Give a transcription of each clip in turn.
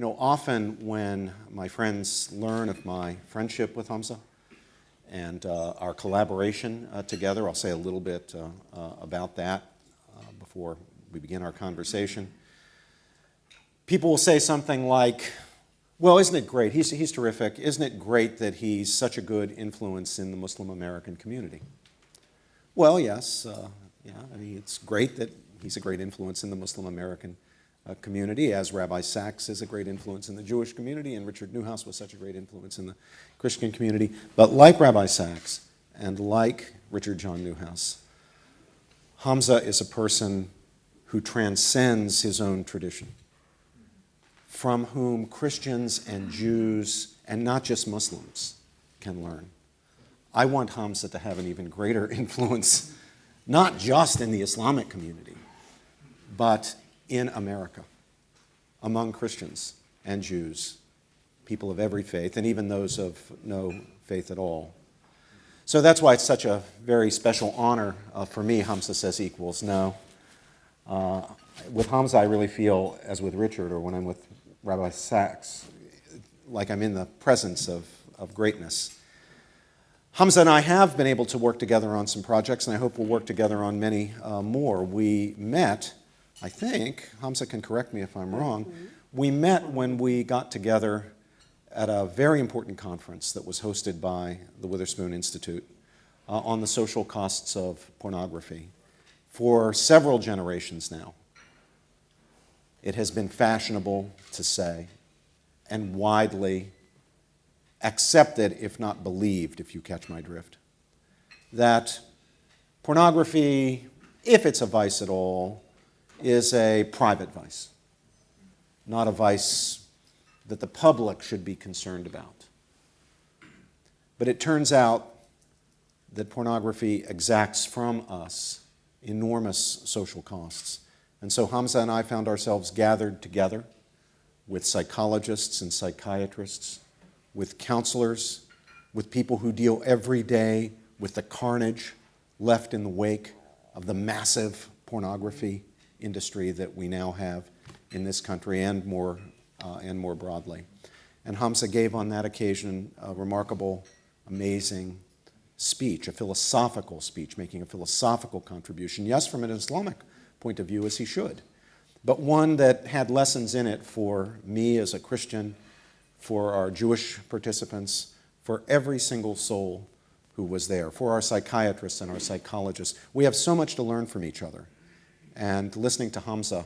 Often when my friends learn of my friendship with Hamza and our collaboration together, I'll say a little bit about that before we begin our conversation. People will say something like, well, isn't it great? He's terrific. Isn't it great that he's such a good influence in the Muslim American community? Well, yes. It's great that he's a great influence in the Muslim American community, as Rabbi Sachs is a great influence in the Jewish community, and Richard Newhouse was such a great influence in the Christian community. But like Rabbi Sachs and like Richard John Newhouse, Hamza is a person who transcends his own tradition, from whom Christians and Jews, and not just Muslims, can learn. I want Hamza to have an even greater influence, not just in the Islamic community, but in America, among Christians and Jews, people of every faith, and even those of no faith at all. So that's why it's such a very special honor for me. Hamza says equals. No. With Hamza, I really feel, as with Richard, or when I'm with Rabbi Sachs, like I'm in the presence of greatness. Hamza and I have been able to work together on some projects, and I hope we'll work together on many more. We met, I think, Hamza can correct me if I'm wrong, we met when we got together at a very important conference that was hosted by the Witherspoon Institute on the social costs of pornography. For several generations now, it has been fashionable to say, and widely accepted, if not believed, if you catch my drift, that pornography, if it's a vice at all, is a private vice, not a vice that the public should be concerned about. But it turns out that pornography exacts from us enormous social costs. And so Hamza and I found ourselves gathered together with psychologists and psychiatrists, with counselors, with people who deal every day with the carnage left in the wake of the massive pornography industry that we now have in this country and more broadly. And Hamza gave on that occasion a remarkable, amazing speech, a philosophical speech, making a philosophical contribution, yes, from an Islamic point of view, as he should, but one that had lessons in it for me as a Christian, for our Jewish participants, for every single soul who was there, for our psychiatrists and our psychologists. We have so much to learn from each other. And listening to Hamza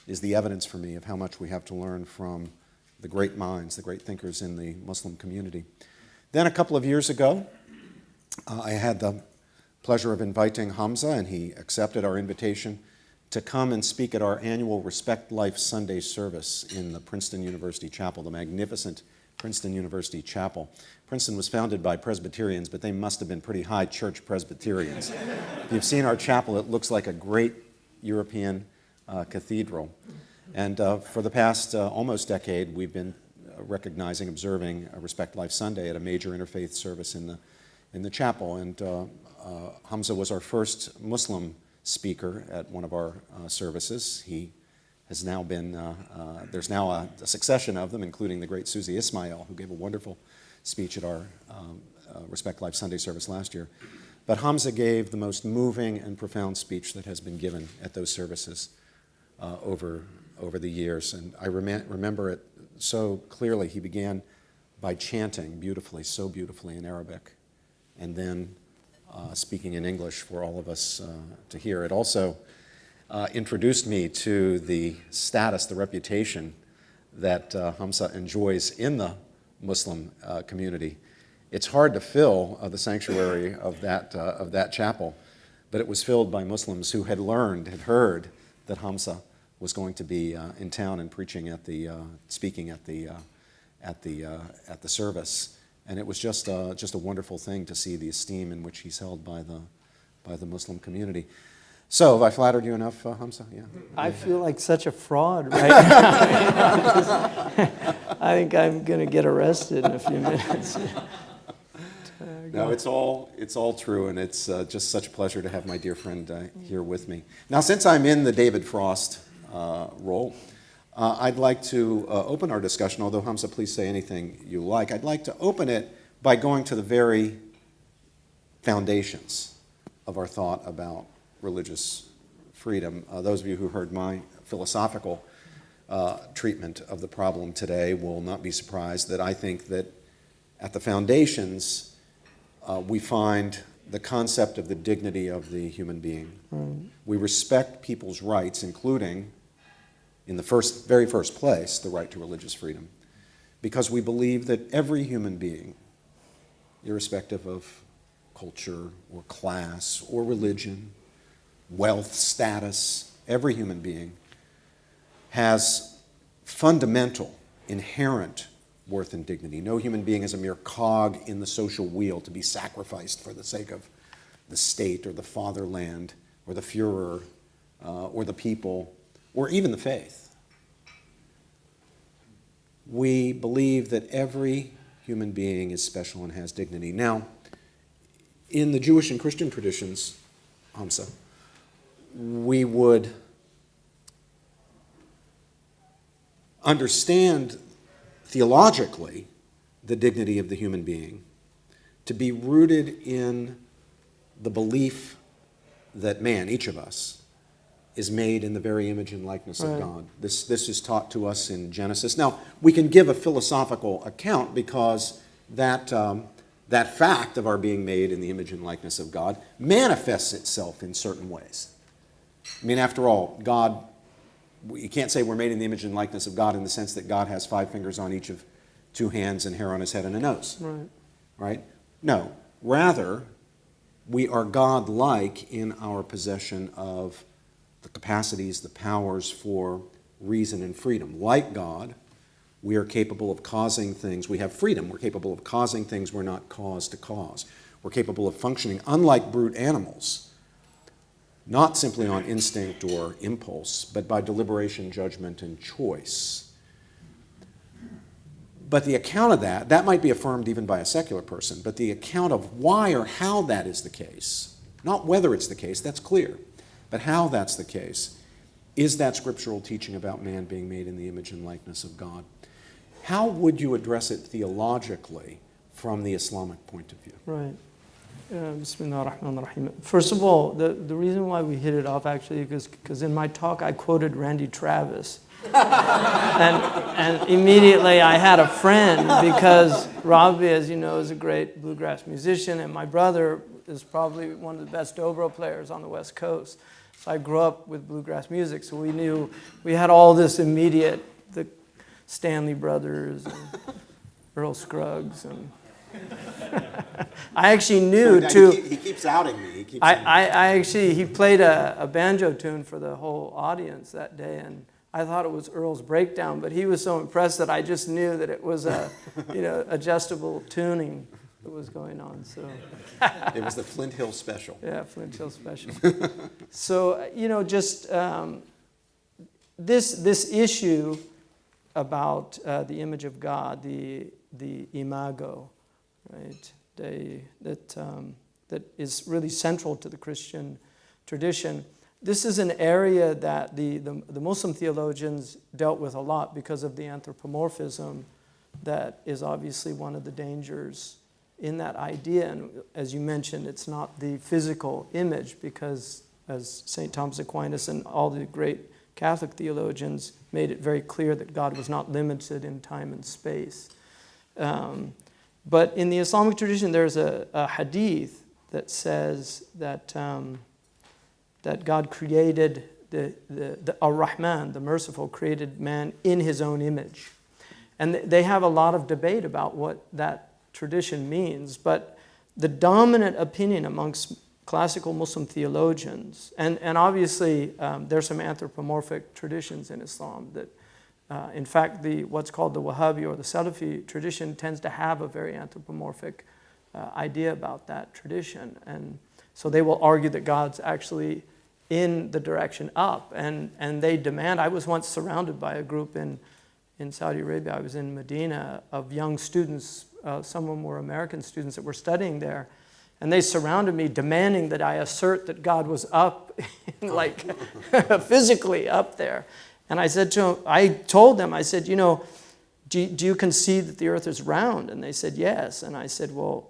is the evidence for me of how much we have to learn from the great minds, the great thinkers in the Muslim community. Then a couple of years ago, I had the pleasure of inviting Hamza, and he accepted our invitation to come and speak at our annual Respect Life Sunday service in the Princeton University Chapel, the magnificent Princeton University Chapel. Princeton was founded by Presbyterians, but they must have been pretty high church Presbyterians. If you've seen our chapel, it looks like a great European cathedral. And for the past almost decade, we've been observing a Respect Life Sunday at a major interfaith service in the chapel. And Hamza was our first Muslim speaker at one of our services. He has now been, there's now a succession of them, including the great Susie Ismail, who gave a wonderful speech at our Respect Life Sunday service last year. But Hamza gave the most moving and profound speech that has been given at those services over the years. And I remember it so clearly. He began by chanting beautifully, so beautifully in Arabic, and then speaking in English for all of us to hear. It also introduced me to the status, the reputation that Hamza enjoys in the Muslim community. It's hard to fill the sanctuary of that chapel, but it was filled by Muslims who had heard that Hamza was going to be in town and preaching speaking at the service. And it was just a wonderful thing to see the esteem in which he's held by the Muslim community. So, have I flattered you enough, Hamza? Yeah. I feel like such a fraud right now. I think I'm going to get arrested in a few minutes. No, it's all true, and it's just such a pleasure to have my dear friend here with me. Now, since I'm in the David Frost role, I'd like to open our discussion, although Hamza, please say anything you like. I'd like to open it by going to the very foundations of our thought about religious freedom. Those of you who heard my philosophical treatment of the problem today will not be surprised that I think that at the foundations we find the concept of the dignity of the human being. We respect people's rights, including, in the very first place, the right to religious freedom, because we believe that every human being, irrespective of culture or class or religion, wealth, status, every human being has fundamental, inherent worth and dignity. No human being is a mere cog in the social wheel to be sacrificed for the sake of the state or the fatherland or the Führer or the people or even the faith. We believe that every human being is special and has dignity. Now, in the Jewish and Christian traditions, Hamza, we would understand theologically the dignity of the human being to be rooted in the belief that man, each of us, is made in the very image and likeness of God. This is taught to us in Genesis. Now, we can give a philosophical account because that fact of our being made in the image and likeness of God manifests itself in certain ways. I mean, after all, God, you can't say we're made in the image and likeness of God in the sense that God has 5 fingers on each of 2 hands and hair on his head and a nose. Right? No. Rather, we are God-like in our possession of the capacities, the powers for reason and freedom. Like God, we are capable of causing things. We have freedom. We're capable of causing things we're not caused to cause. We're capable of functioning, unlike brute animals, not simply on instinct or impulse, but by deliberation, judgment, and choice. But the account of that might be affirmed even by a secular person, but the account of why or how that is the case, not whether it's the case, that's clear, but how that's the case, is that scriptural teaching about man being made in the image and likeness of God. How would you address it theologically from the Islamic point of view? Right. Bismillah ar-Rahman ar-Rahim. First of all, the reason why we hit it off actually is because in my talk I quoted Randy Travis. and immediately I had a friend because Robbie, as you know, is a great bluegrass musician, and my brother is probably one of the best dobro players on the West Coast. So I grew up with bluegrass music, so we knew we had all this immediate, the Stanley Brothers and Earl Scruggs, and I actually knew too. He keeps outing me. He played a banjo tune for the whole audience that day, and I thought it was Earl's Breakdown, but he was so impressed that I just knew that it was a, adjustable tuning that was going on. So it was the Flint Hill Special. Yeah, Flint Hill Special. So just this issue about the image of God, the imago, right? That is really central to the Christian tradition. This is an area that the Muslim theologians dealt with a lot because of the anthropomorphism that is obviously one of the dangers in that idea. And as you mentioned, it's not the physical image because, as St. Thomas Aquinas and all the great Catholic theologians made it very clear that God was not limited in time and space. But in the Islamic tradition, there's a hadith that says that that God created the Ar-Rahman, the merciful, created man in his own image. And they have a lot of debate about what that tradition means, but the dominant opinion amongst classical Muslim theologians, and obviously there's some anthropomorphic traditions in Islam that in fact, what's called the Wahhabi or the Salafi tradition tends to have a very anthropomorphic idea about that tradition. And so they will argue that God's actually in the direction up. And they demand, I was once surrounded by a group in Saudi Arabia, I was in Medina, of young students, some of them were American students that were studying there. And they surrounded me demanding that I assert that God was up, like physically up there. And I said to him, I told them, I said, do you concede that the earth is round? And they said, yes. And I said, well,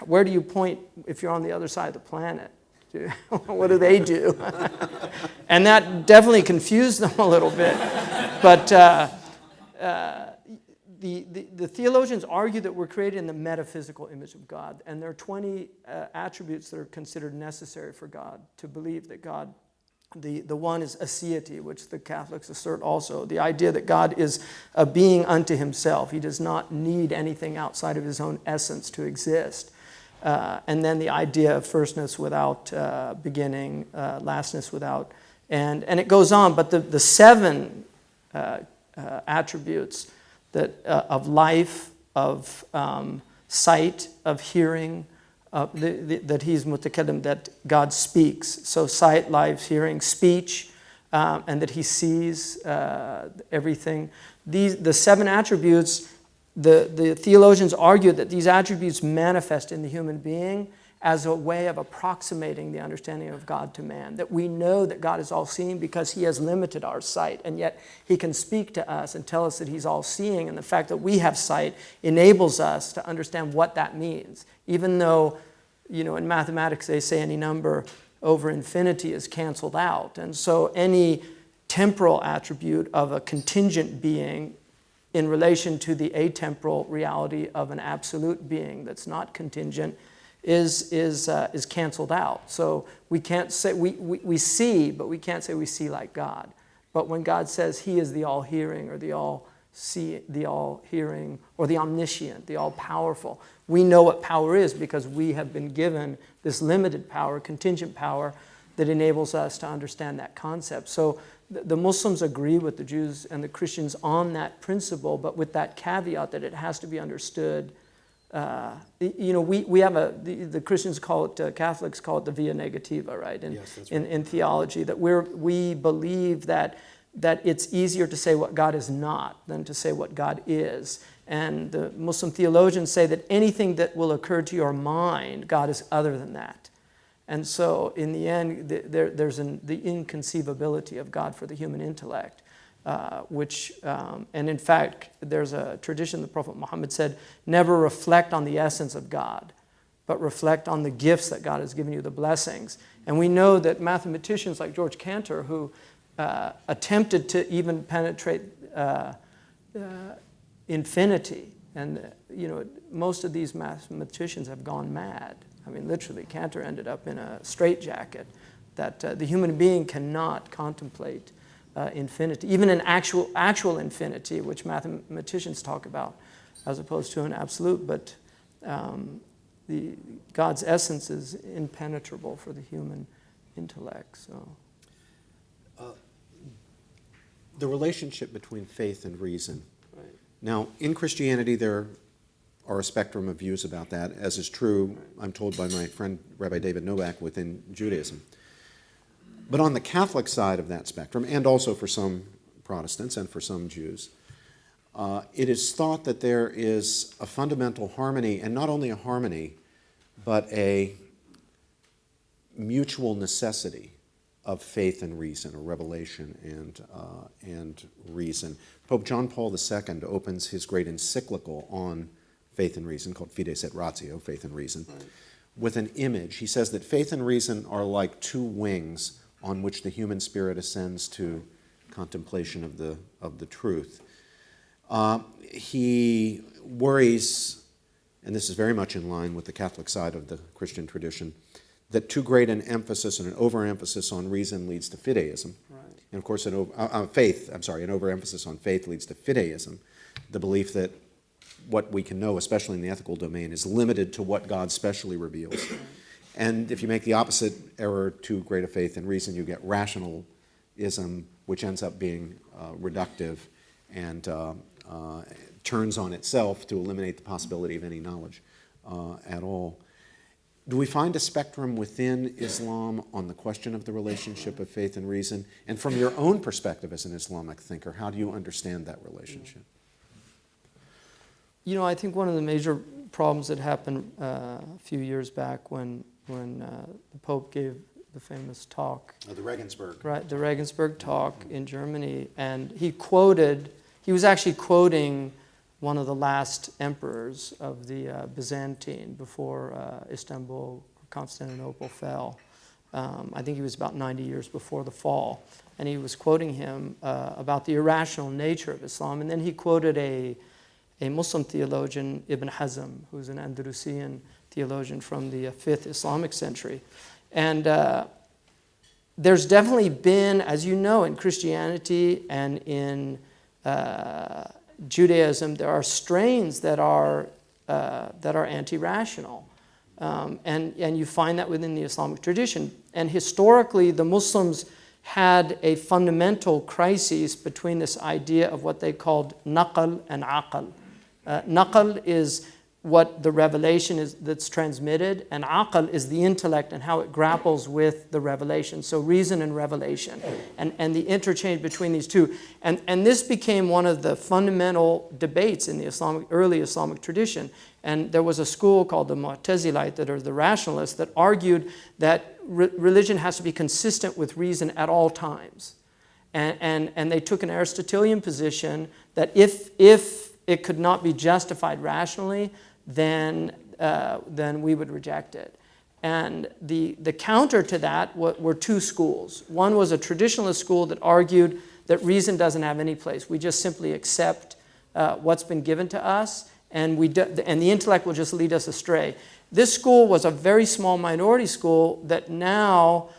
where do you point if you're on the other side of the planet? What do they do? And that definitely confused them a little bit. But the theologians argue that we're created in the metaphysical image of God. And there are 20 attributes that are considered necessary for God to believe that God. The one is aseity, which the Catholics assert also. The idea that God is a being unto himself. He does not need anything outside of his own essence to exist. And then the idea of firstness without beginning, lastness without end. And it goes on, but the 7 attributes that of life, of sight, of hearing, that he's mutakallim, that God speaks. So sight, life, hearing, speech, and that he sees everything. The 7 attributes, the theologians argue that these attributes manifest in the human being as a way of approximating the understanding of God to man. That we know that God is all-seeing because he has limited our sight, and yet he can speak to us and tell us that he's all-seeing, and the fact that we have sight enables us to understand what that means. Even though, in mathematics they say any number over infinity is canceled out. And so any temporal attribute of a contingent being in relation to the atemporal reality of an absolute being that's not contingent is canceled out. So we can't say, we see, but we can't say we see like God. But when God says he is the all-hearing or the all-hearing or the omniscient, the all-powerful, we know what power is because we have been given this limited power, contingent power, that enables us to understand that concept. So the Muslims agree with the Jews and the Christians on that principle, but with that caveat that it has to be understood. We have the Christians call it, Catholics call it the via negativa, right? Yes, that's right. In theology, that we believe that it's easier to say what God is not than to say what God is. And the Muslim theologians say that anything that will occur to your mind, God is other than that. And so in the end, there's the inconceivability of God for the human intellect. And in fact, there's a tradition the Prophet Muhammad said, never reflect on the essence of God, but reflect on the gifts that God has given you, the blessings. And we know that mathematicians like George Cantor, who attempted to even penetrate infinity, and most of these mathematicians have gone mad. I mean, literally, Cantor ended up in a straitjacket, that the human being cannot contemplate infinity, even an actual infinity, which mathematicians talk about, as opposed to an absolute. But God's essence is impenetrable for the human intellect. So, the relationship between faith and reason. right. Now, in Christianity, there are a spectrum of views about that, as is true, I'm told by my friend Rabbi David Novak, within Judaism. But on the Catholic side of that spectrum, and also for some Protestants and for some Jews, it is thought that there is a fundamental harmony, and not only a harmony, but a mutual necessity of faith and reason, or revelation and reason. Pope John Paul II opens his great encyclical on faith and reason, called Fides et Ratio, Faith and Reason, right, with an image. He says that faith and reason are like 2 wings on which the human spirit ascends to contemplation of the truth. He worries, and this is very much in line with the Catholic side of the Christian tradition, that too great an emphasis and an overemphasis on reason leads to fideism. Right. And of course, an overemphasis on faith leads to fideism, the belief that what we can know, especially in the ethical domain, is limited to what God specially reveals. And if you make the opposite error, too great a faith in reason, you get rationalism, which ends up being reductive and turns on itself to eliminate the possibility of any knowledge at all. Do we find a spectrum within Islam on the question of the relationship of faith and reason? And from your own perspective as an Islamic thinker, how do you understand that relationship? I think one of the major problems that happened a few years back when the Pope gave the famous talk. The Regensburg. Right, the Regensburg talk in Germany. And he was actually quoting one of the last emperors of the Byzantine before Istanbul, Constantinople fell. I think he was about 90 years before the fall. And he was quoting him about the irrational nature of Islam. And then he quoted a Muslim theologian, Ibn Hazm, who's an Andalusian theologian from the 5th Islamic century. And there's definitely been, as you know, in Christianity and in Judaism, there are strains that are anti-rational. And you find that within the Islamic tradition. And historically, the Muslims had a fundamental crisis between this idea of what they called naql and aql. Naql is what the revelation is that's transmitted, and aql is the intellect and how it grapples with the revelation. So reason and revelation, and the interchange between these two. And this became one of the fundamental debates in the early Islamic tradition. And there was a school called the Mu'tazilite, that are the rationalists, that argued that religion has to be consistent with reason at all times. And they took an Aristotelian position that if it could not be justified rationally, then we would reject it. And the counter to that were two schools. One was a traditionalist school that argued that reason doesn't have any place. We just simply accept what's been given to us, and the intellect will just lead us astray. This school was a very small minority school that now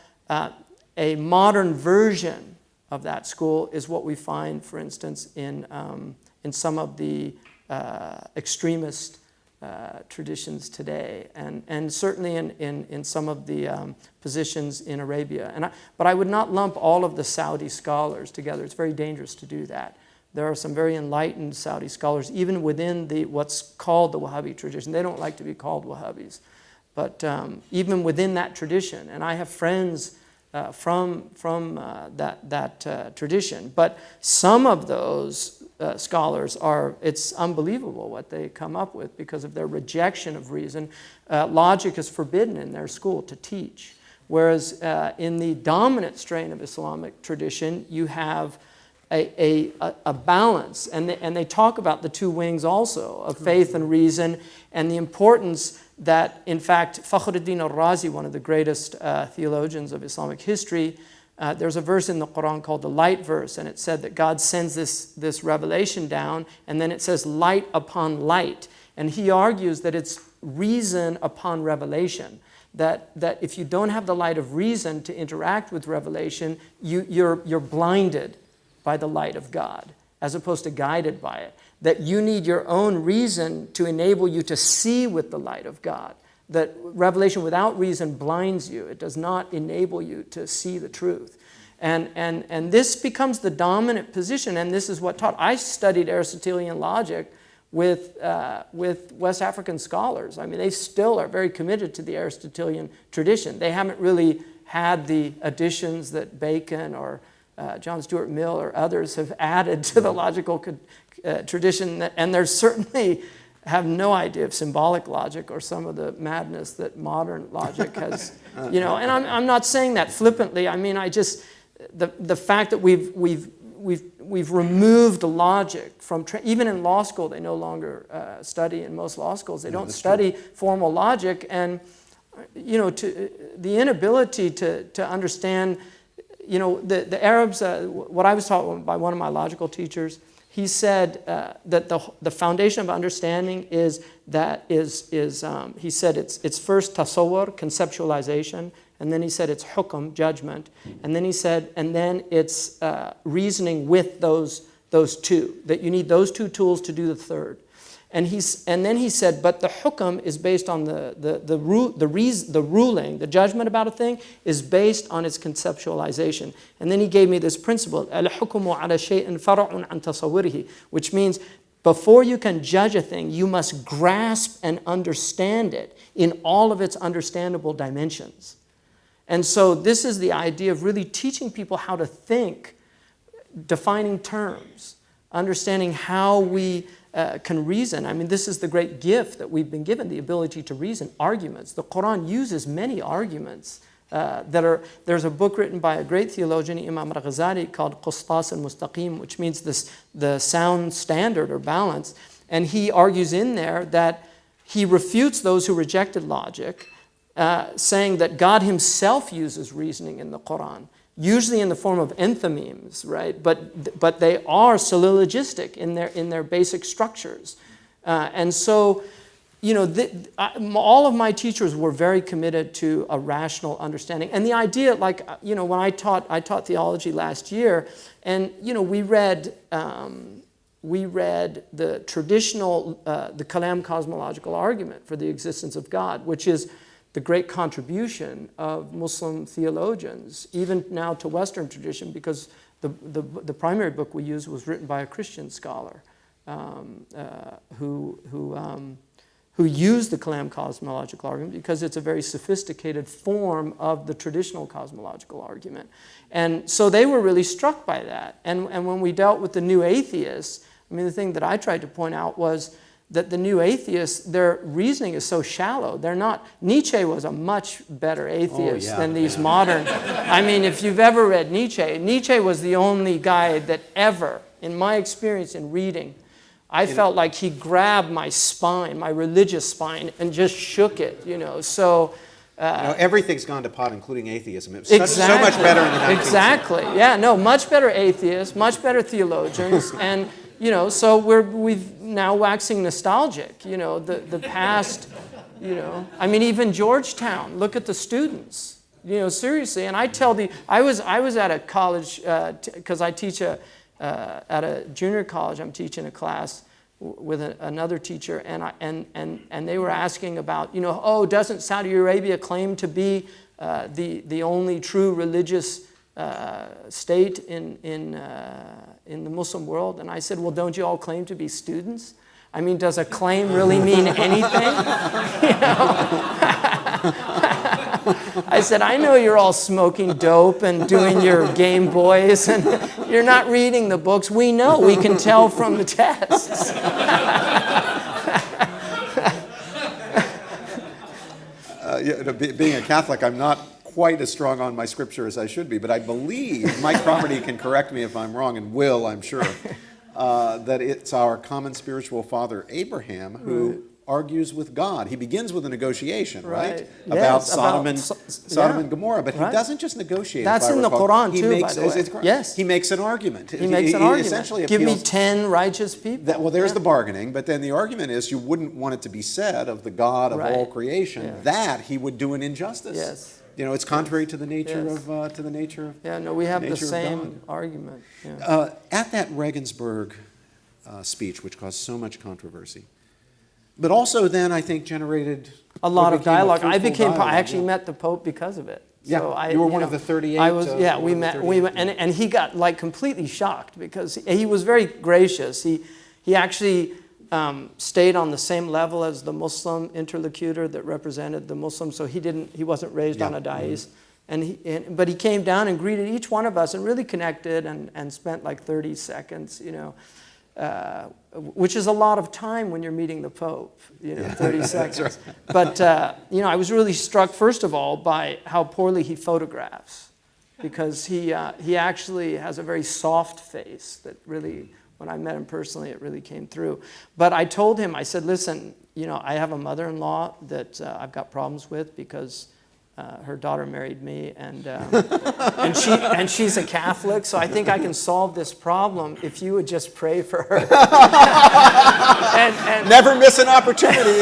a modern version of that school is what we find, for instance, in some of the extremist traditions today, and certainly in some of the positions in Arabia. But I would not lump all of the Saudi scholars together. It's very dangerous to do that. There are some very enlightened Saudi scholars, even within what's called the Wahhabi tradition. They don't like to be called Wahhabis, but even within that tradition. And I have friends from that tradition. But some of those scholars it's unbelievable what they come up with because of their rejection of reason. Logic is forbidden in their school to teach. Whereas in the dominant strain of Islamic tradition, you have a balance. And they talk about the two wings also of faith and reason, and the importance that, in fact, Fakhruddin al-Razi, one of the greatest theologians of Islamic history, there's a verse in the Quran called the light verse, and it said that God sends this revelation down, and then it says light upon light. And he argues that it's reason upon revelation, that if you don't have the light of reason to interact with revelation, you're blinded by the light of God, as opposed to guided by it. That you need your own reason to enable you to see with the light of God. That revelation without reason blinds you. It does not enable you to see the truth. And this becomes the dominant position, and this is what taught. I studied Aristotelian logic with West African scholars. I mean, they still are very committed to the Aristotelian tradition. They haven't really had the additions that Bacon or John Stuart Mill or others have added to the logical tradition, and they certainly have no idea of symbolic logic or some of the madness that modern logic has, And I'm not saying that flippantly. I mean, the fact that we've removed the from even in law school, they no longer study. In most law schools, they don't study formal logic, and to the inability to understand. The Arabs, what I was taught by one of my logical teachers, he said that the foundation of understanding he said it's first tasawwur, conceptualization, and then he said it's hukm, judgment, and then he said, and then it's reasoning with those two, that you need those two tools to do the third. And then he said, but the hukm is based on the ruling, the judgment about a thing is based on its conceptualization. And then he gave me this principle, al-hukmu ala shay'in far'un an tasawwurihi, which means before you can judge a thing, you must grasp and understand it in all of its understandable dimensions. And so this is the idea of really teaching people how to think, defining terms, understanding how we can reason. I mean, this is the great gift that we've been given, the ability to reason. Arguments. The Quran uses many arguments There's a book written by a great theologian, Imam al-Ghazali, called Qustas al-Mustaqim, which means the sound standard or balance. And he argues in there that he refutes those who rejected logic, saying that God himself uses reasoning in the Quran, usually in the form of enthymemes, right? But they are syllogistic in their basic structures. And so, all of my teachers were very committed to a rational understanding. And the idea, when I taught theology last year, and, we read the traditional, the Kalam cosmological argument for the existence of God, which is the great contribution of Muslim theologians, even now to Western tradition, because the primary book we used was written by a Christian scholar who used the Kalam cosmological argument because it's a very sophisticated form of the traditional cosmological argument. And so they were really struck by that. And when we dealt with the new atheists, the thing that I tried to point out was that the new atheists, their reasoning is so shallow. They're not. Nietzsche was a much better atheist than these modern. If you've ever read Nietzsche was the only guy that ever, in my experience in reading, I felt like he grabbed my spine, my religious spine, and just shook it, So everything's gone to pot, including atheism. It's so much better in the 19th Exactly. Yeah, no, much better atheists, much better theologians, and so we've now waxing nostalgic. The past. Even Georgetown. Look at the students. Seriously. And I was at a college because I teach at a junior college. I'm teaching a class with another teacher, and they were asking about, doesn't Saudi Arabia claim to be the only true religious state in the Muslim world? And I said, well, don't you all claim to be students? Does a claim really mean anything? I said, I know you're all smoking dope and doing your Game Boys, and you're not reading the books. We know. We can tell from the tests. Being a Catholic, I'm not quite as strong on my scripture as I should be, but I believe, Mike Cromarty can correct me if I'm wrong, and will, I'm sure, that it's our common spiritual father, Abraham, who argues with God. He begins with a negotiation, right? About Sodom and Gomorrah, but he doesn't just negotiate. That's in the Quran too, by the way. Yes. He makes an argument. He makes an argument. Essentially give me 10 righteous people. There's the bargaining, but then the argument is you wouldn't want it to be said of the God of all creation that he would do an injustice. Yes. It's contrary to the nature of we have the same argument. Yeah. At that Regensburg speech, which caused so much controversy, but also then I think generated a lot of dialogue. I actually met the Pope because of it. Yeah, so you were one of the 38. I was. We met, and he got completely shocked because he was very gracious. He actually stayed on the same level as the Muslim interlocutor that represented the Muslims, so he wasn't raised on a dais. But he came down and greeted each one of us and really connected and spent 30 seconds, which is a lot of time when you're meeting the Pope, 30 seconds. Right. But, I was really struck, first of all, by how poorly he photographs, because he actually has a very soft face that really, when I met him personally, it really came through. But I told him, I said, listen, I have a mother-in-law that I've got problems with because her daughter married me, and she's a Catholic, so I think I can solve this problem if you would just pray for her. and never miss an opportunity.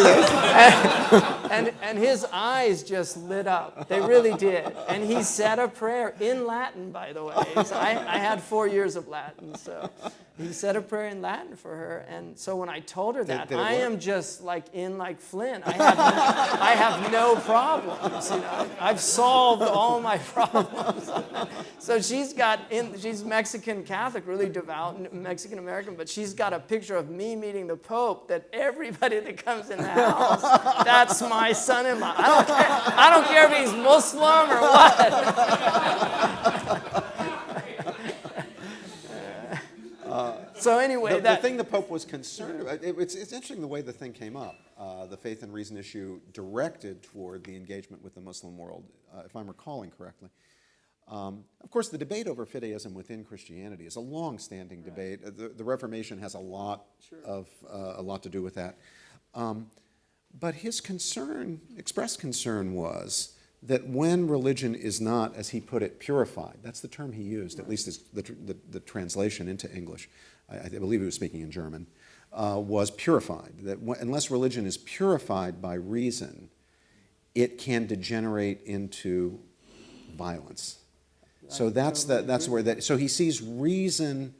And his eyes just lit up. They really did. And he said a prayer in Latin, by the way. So I had 4 years of Latin, so he said a prayer in Latin for her. And so when I told her that, I am just like Flynn. I have no problems. I've solved all my problems. So she's Mexican Catholic, really devout Mexican American, but she's got a picture of me meeting the Pope that everybody that comes in the house, that's my son-in-law. I don't care if he's Muslim or what. So anyway, the thing the Pope was concerned about, it's interesting the way the thing came up, the faith and reason issue directed toward the engagement with the Muslim world, if I'm recalling correctly. Of course, the debate over fideism within Christianity is a long-standing debate. The Reformation has a lot to do with that. But his concern, expressed concern, was that when religion is not, as he put it, purified, that's the term he used, at least the translation into English, I believe he was speaking in German, was purified. That unless religion is purified by reason, it can degenerate into violence. So so he sees reason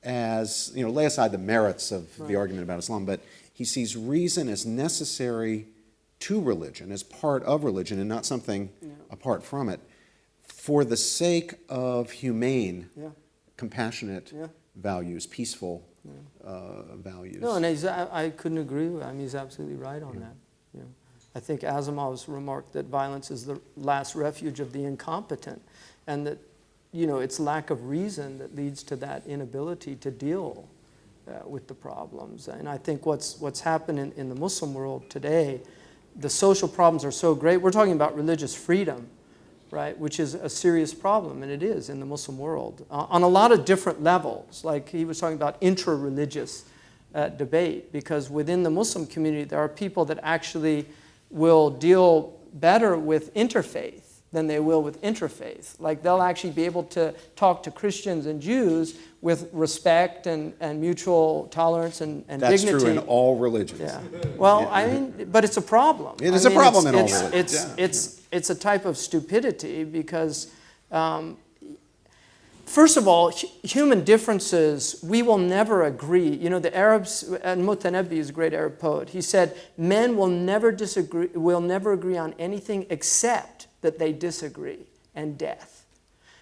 as, lay aside the merits of the argument about Islam, but he sees reason as necessary to religion, as part of religion, and not something apart from it, for the sake of humane, compassionate values, peaceful values. No, and I couldn't agree with him. He's absolutely right on that. I think Asimov's remarked that violence is the last refuge of the incompetent, and that it's lack of reason that leads to that inability to deal with the problems. And I think what's happened in the Muslim world today, the social problems are so great. We're talking about religious freedom, right, which is a serious problem, and it is in the Muslim world on a lot of different levels. Like he was talking about intra-religious debate, because within the Muslim community there are people that actually will deal better with interfaith than they will with interfaith. Like they'll actually be able to talk to Christians and Jews with respect and mutual tolerance and That's dignity. That's true in all religions. Yeah. Well, I mean, but it's a problem. It is a problem in all religions. It's a type of stupidity because, first of all, human differences, we will never agree. The Arabs, and Mutanabbi is a great Arab poet, he said, men will never agree on anything except that they disagree, and death.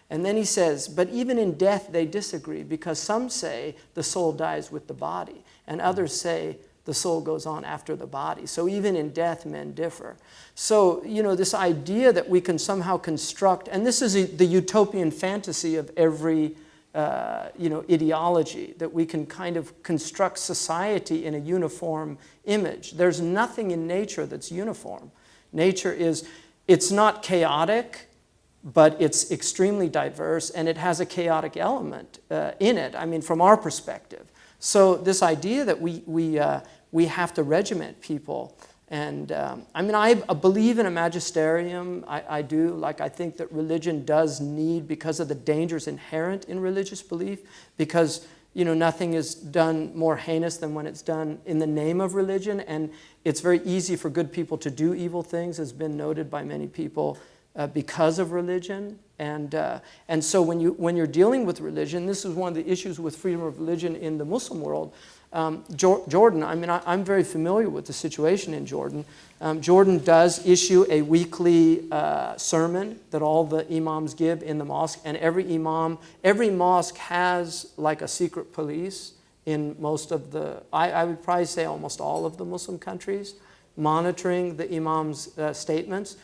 And then he says, but even in death they disagree, because some say the soul dies with the body, and others say the soul goes on after the body. So even in death men differ. So, this idea that we can somehow construct, and this is the utopian fantasy of every ideology, that we can kind of construct society in a uniform image. There's nothing in nature that's uniform. Nature it's not chaotic, but it's extremely diverse, and it has a chaotic element in it, I mean, from our perspective. So this idea that we have to regiment people, and I believe in a magisterium, I do. Like, I think that religion does need, because of the dangers inherent in religious belief, because nothing is done more heinous than when it's done in the name of religion, and it's very easy for good people to do evil things, has been noted by many people, because of religion. And so when you're dealing with religion, this is one of the issues with freedom of religion in the Muslim world. Jordan, I'm very familiar with the situation in Jordan. Jordan does issue a weekly sermon that all the imams give in the mosque, and every mosque has like a secret police in most of I would probably say almost all of the Muslim countries, monitoring the imams' statements.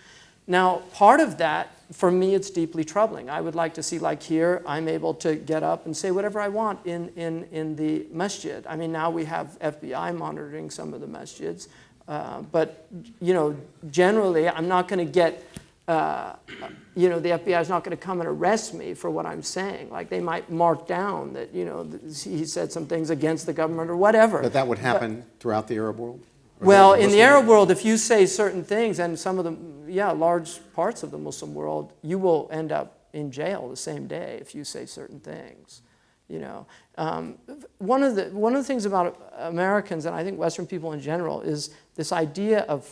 Now, part of that, for me, it's deeply troubling. I would like to see, like here, I'm able to get up and say whatever I want in the masjid. I mean, now we have FBI monitoring some of the masjids. But, generally, I'm not going to get, the FBI is not going to come and arrest me for what I'm saying. Like, they might mark down that, he said some things against the government or whatever. But that would happen throughout the Arab world? Well, in the Arab world, if you say certain things, and some of large parts of the Muslim world, you will end up in jail the same day if you say certain things. One of the things about Americans, and I think Western people in general, is this idea of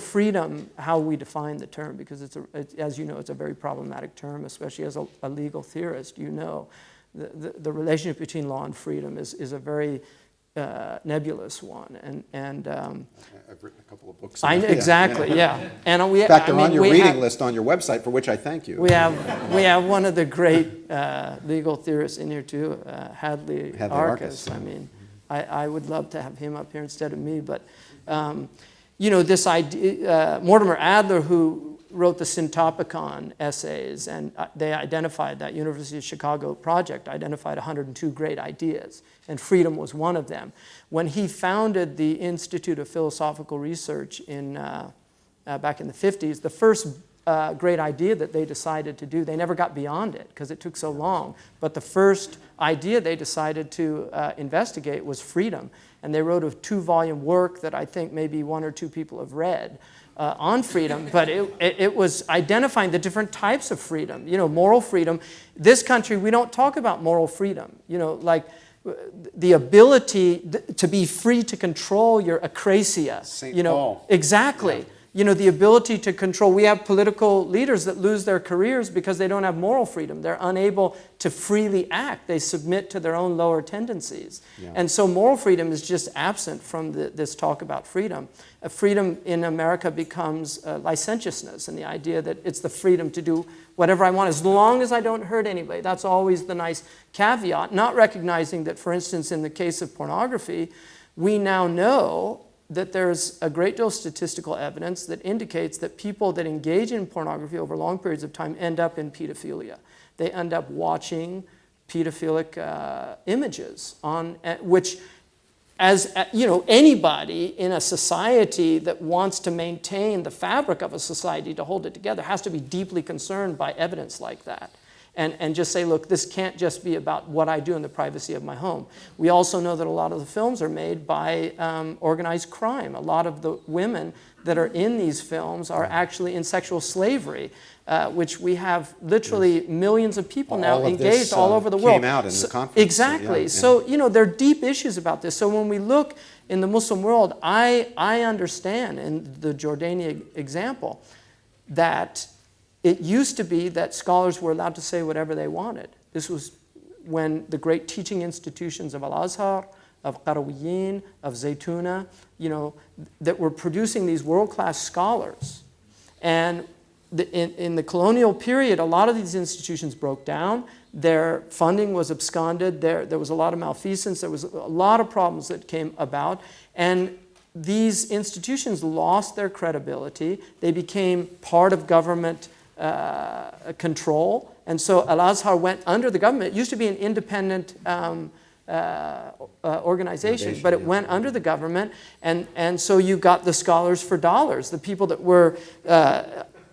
freedom, how we define the term, because as you know, it's a very problematic term, especially as a legal theorist. The relationship between law and freedom is a very nebulous one, and I've written a couple of books. Exactly, yeah. And in fact, they're on your reading list on your website, for which I thank you. We have one of the great legal theorists in here too, Hadley Arkus. I would love to have him up here instead of me, but this idea, Mortimer Adler, who wrote the Syntopicon essays, and they identified, that University of Chicago project identified 102 great ideas, and freedom was one of them. When he founded the Institute of Philosophical Research back in the 50s, the first great idea that they decided to do, they never got beyond it because it took so long, but the first idea they decided to investigate was freedom. And they wrote a 2-volume work that I think maybe 1 or 2 people have read on freedom, but it was identifying the different types of freedom. Moral freedom. This country, we don't talk about moral freedom. Like the ability to be free to control your akrasia. St. Paul. Exactly. The ability to control. We have political leaders that lose their careers because they don't have moral freedom. They're unable to freely act. They submit to their own lower tendencies. Yeah. And so moral freedom is just absent from this talk about freedom. Freedom in America becomes licentiousness, and the idea that it's the freedom to do whatever I want as long as I don't hurt anybody. That's always the nice caveat, not recognizing that, for instance, in the case of pornography, we now know that there's a great deal of statistical evidence that indicates that people that engage in pornography over long periods of time end up in pedophilia. They end up watching pedophilic images which, as anybody in a society that wants to maintain the fabric of a society to hold it together has to be deeply concerned by evidence like that. And just say, look, this can't just be about what I do in the privacy of my home. We also know that a lot of the films are made by organized crime. A lot of the women that are in these films are actually in sexual slavery, which we have literally millions of people now engaged all over the world. Came out in the conference. Exactly. Yeah. So, there are deep issues about this. So when we look in the Muslim world, I understand in the Jordanian example that it used to be that scholars were allowed to say whatever they wanted. This was when the great teaching institutions of Al-Azhar, of Qarawiyyin, of Zaytuna, that were producing these world-class scholars. And in the colonial period, a lot of these institutions broke down. Their funding was absconded. There was a lot of malfeasance. There was a lot of problems that came about. And these institutions lost their credibility. They became part of government control. And so Al-Azhar went under the government. It used to be an independent organization, but it went under the government. And so you got the scholars for dollars, the people that were,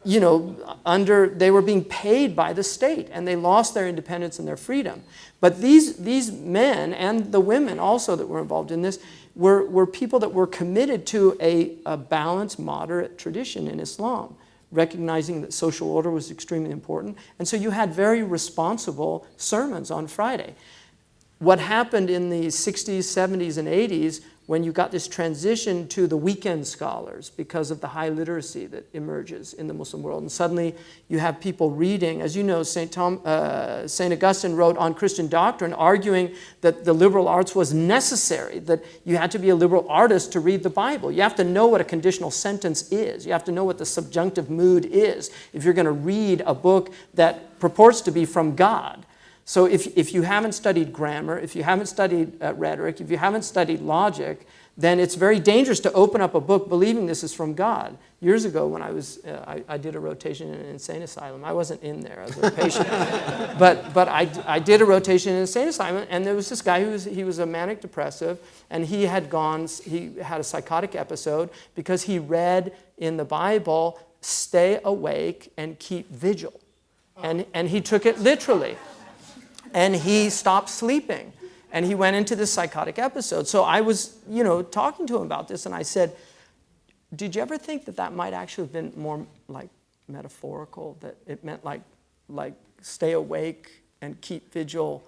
they were being paid by the state, and they lost their independence and their freedom. But these men and the women also that were involved in this were people that were committed to a balanced, moderate tradition in Islam, recognizing that social order was extremely important. And so you had very responsible sermons on Friday. What happened in the 60s, 70s, and 80s when you got this transition to the weekend scholars because of the high literacy that emerges in the Muslim world. And suddenly you have people reading, as you know, St. Augustine wrote on Christian doctrine, arguing that the liberal arts was necessary, that you had to be a liberal artist to read the Bible. You have to know what a conditional sentence is. You have to know what the subjunctive mood is if you're going to read a book that purports to be from God. So if you haven't studied grammar, if you haven't studied rhetoric, if you haven't studied logic, then it's very dangerous to open up a book believing this is from God. Years ago when I did a rotation in an insane asylum. I wasn't in there as a patient. but I did a rotation in an insane asylum, and there was this guy he was a manic depressive, and he had a psychotic episode because he read in the Bible, stay awake and keep vigil. And he took it literally. And he stopped sleeping, and he went into this psychotic episode. So I was, talking to him about this, and I said, did you ever think that might actually have been more like metaphorical, that it meant like stay awake and keep vigil,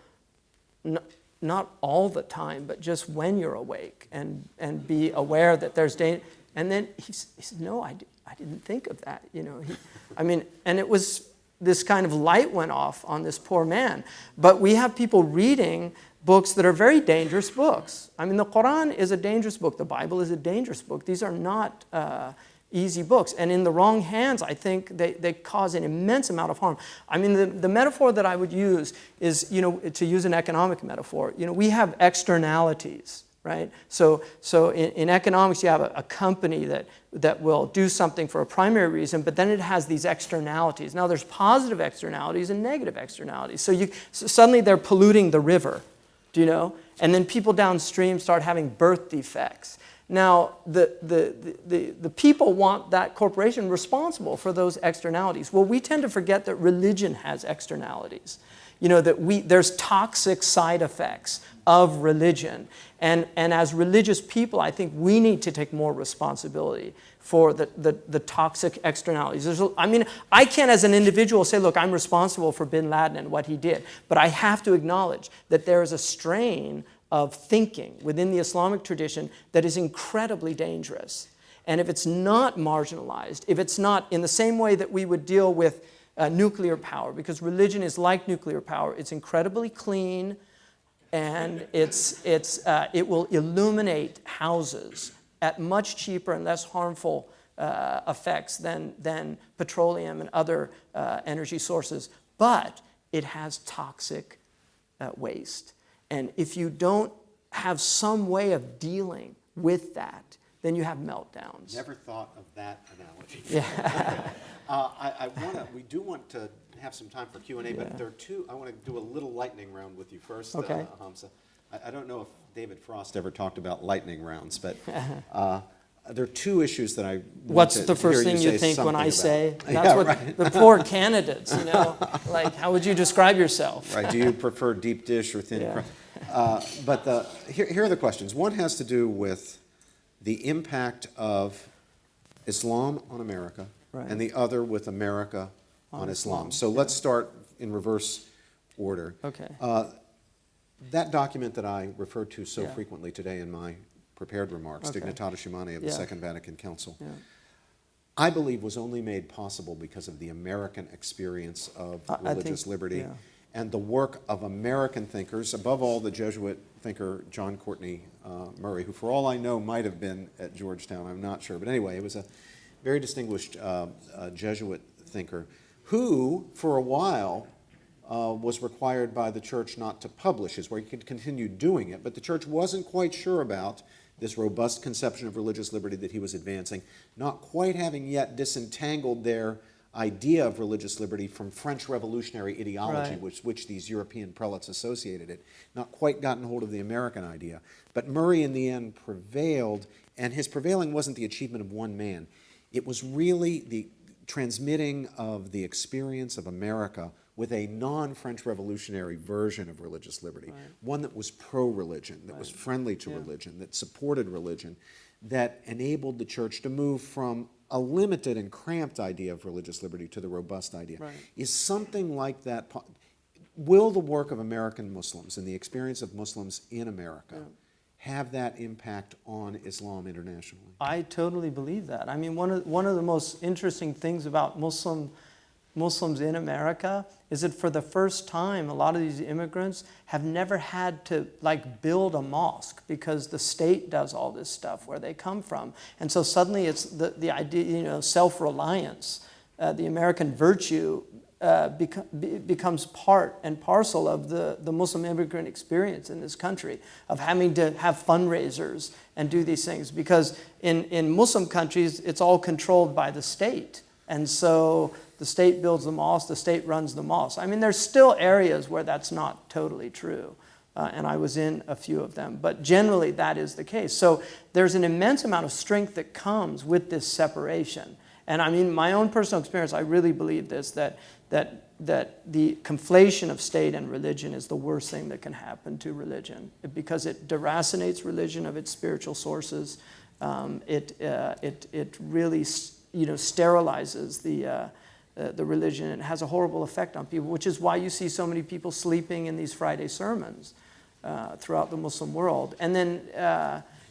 not all the time, but just when you're awake and be aware that there's danger? And then he said, no, I didn't think of that, and it was, this kind of light went off on this poor man. But we have people reading books that are very dangerous books. The Quran is a dangerous book. The Bible is a dangerous book. These are not easy books. And in the wrong hands, I think they cause an immense amount of harm. The metaphor that I would use is, to use an economic metaphor, we have externalities, right? So in economics, you have a company that will do something for a primary reason, but then it has these externalities. Now, there's positive externalities and negative externalities. So suddenly they're polluting the river, do you know? And then people downstream start having birth defects. Now, the people want that corporation responsible for those externalities. Well, we tend to forget that religion has externalities. You know, that there's toxic side effects of religion. And as religious people, I think we need to take more responsibility for the toxic externalities. I can't as an individual say, look, I'm responsible for bin Laden and what he did. But I have to acknowledge that there is a strain of thinking within the Islamic tradition that is incredibly dangerous. And if it's not marginalized, if it's not in the same way that we would deal with nuclear power, because religion is like nuclear power, it's incredibly clean, and it will illuminate houses at much cheaper and less harmful effects than petroleum and other energy sources. But it has toxic waste. And if you don't have some way of dealing with that, then you have meltdowns. Never thought of that analogy. Yeah. We do want to have some time for Q&A, but there are two. I want to do a little lightning round with you first, Okay. Hamza. I don't know if David Frost ever talked about lightning rounds, but there are two issues that I want What's to the first hear thing you think when I something say? about. That's Yeah, what right. the poor candidates, you know, like, how would you describe yourself? Right. Do you prefer deep dish or thin Yeah. crust? But here are the questions. One has to do with the impact of Islam on America, Right. and the other with America on Islam. So let's start in reverse order. Okay. That document that I referred to so Yeah. frequently today in my prepared remarks, Okay. Dignitatis Humanae of the Yeah. Second Vatican Council, Yeah. I believe was only made possible because of the American experience of I religious think, liberty yeah. and the work of American thinkers, above all the Jesuit thinker John Courtney Murray, who for all I know might have been at Georgetown, I'm not sure. But anyway, it was a very distinguished Jesuit thinker who, for a while, was required by the church not to publish his work. He could continue doing it, but the church wasn't quite sure about this robust conception of religious liberty that he was advancing, not quite having yet disentangled their idea of religious liberty from French revolutionary ideology, Right. which these European prelates associated it, not quite gotten hold of the American idea. But Murray, in the end, prevailed, and his prevailing wasn't the achievement of one man. It was really the transmitting of the experience of America with a non-French revolutionary version of religious liberty, Right. one that was pro-religion, that was friendly to Yeah. religion, that supported religion, that enabled the church to move from a limited and cramped idea of religious liberty to the robust idea. Right. Is something like that, will the work of American Muslims and the experience of Muslims in America have that impact on Islam internationally? I totally believe that. I mean, one of the most interesting things about Muslims in America is that for the first time, a lot of these immigrants have never had to build a mosque because the state does all this stuff where they come from. And so suddenly it's the idea, self-reliance, the American virtue becomes part and parcel of the Muslim immigrant experience in this country, of having to have fundraisers and do these things. Because in Muslim countries, it's all controlled by the state. And so the state builds the mosque, the state runs the mosque. I mean, there's still areas where that's not totally true. And I was in a few of them. But generally, that is the case. So there's an immense amount of strength that comes with this separation. And I mean, my own personal experience, I really believe this, that the conflation of state and religion is the worst thing that can happen to religion, because it deracinates religion of its spiritual sources. It really sterilizes the religion, and has a horrible effect on people, which is why you see so many people sleeping in these Friday sermons throughout the Muslim world. And then,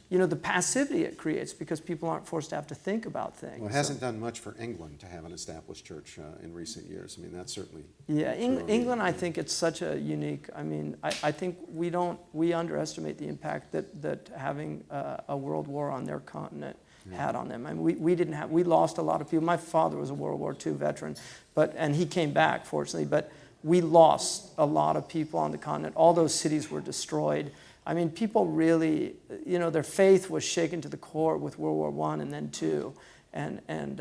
the passivity it creates, because people aren't forced to have to think about things. Well, it hasn't done much for England to have an established church in recent years. I mean, that's certainly... Yeah, England, I think it's such a unique... I mean, I think we underestimate the impact that having a world war on their continent had on them. I mean, we lost a lot of people. My father was a World War II veteran, and he came back, fortunately, but we lost a lot of people on the continent. All those cities were destroyed. I mean, people really, their faith was shaken to the core with World War I and then II. And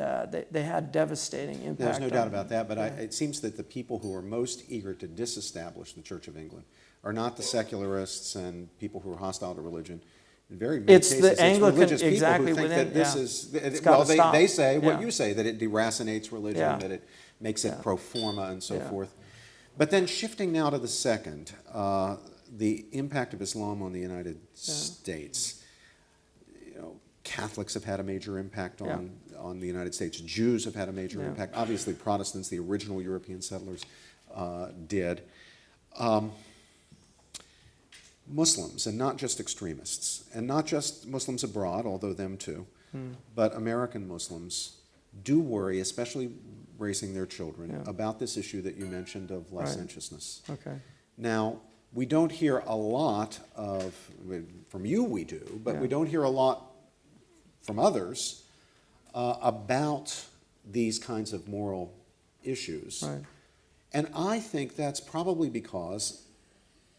they had devastating impact. There's no doubt about that, but it seems that the people who are most eager to disestablish the Church of England are not the secularists and people who are hostile to religion. In very many cases, the Anglican, religious people exactly who think within, that this is, well, they say what you say, that it deracinates religion, that it makes it pro forma and so forth. But then shifting now to the second, the impact of Islam on the United States. Catholics have had a major impact on the United States. Jews have had a major impact. Obviously, Protestants, the original European settlers, did. Muslims, and not just extremists, and not just Muslims abroad, although them too, but American Muslims do worry, especially raising their children, about this issue that you mentioned of licentiousness. Okay. Now, we don't hear a lot from you we do, but we don't hear a lot from others about these kinds of moral issues. Right. And I think that's probably because,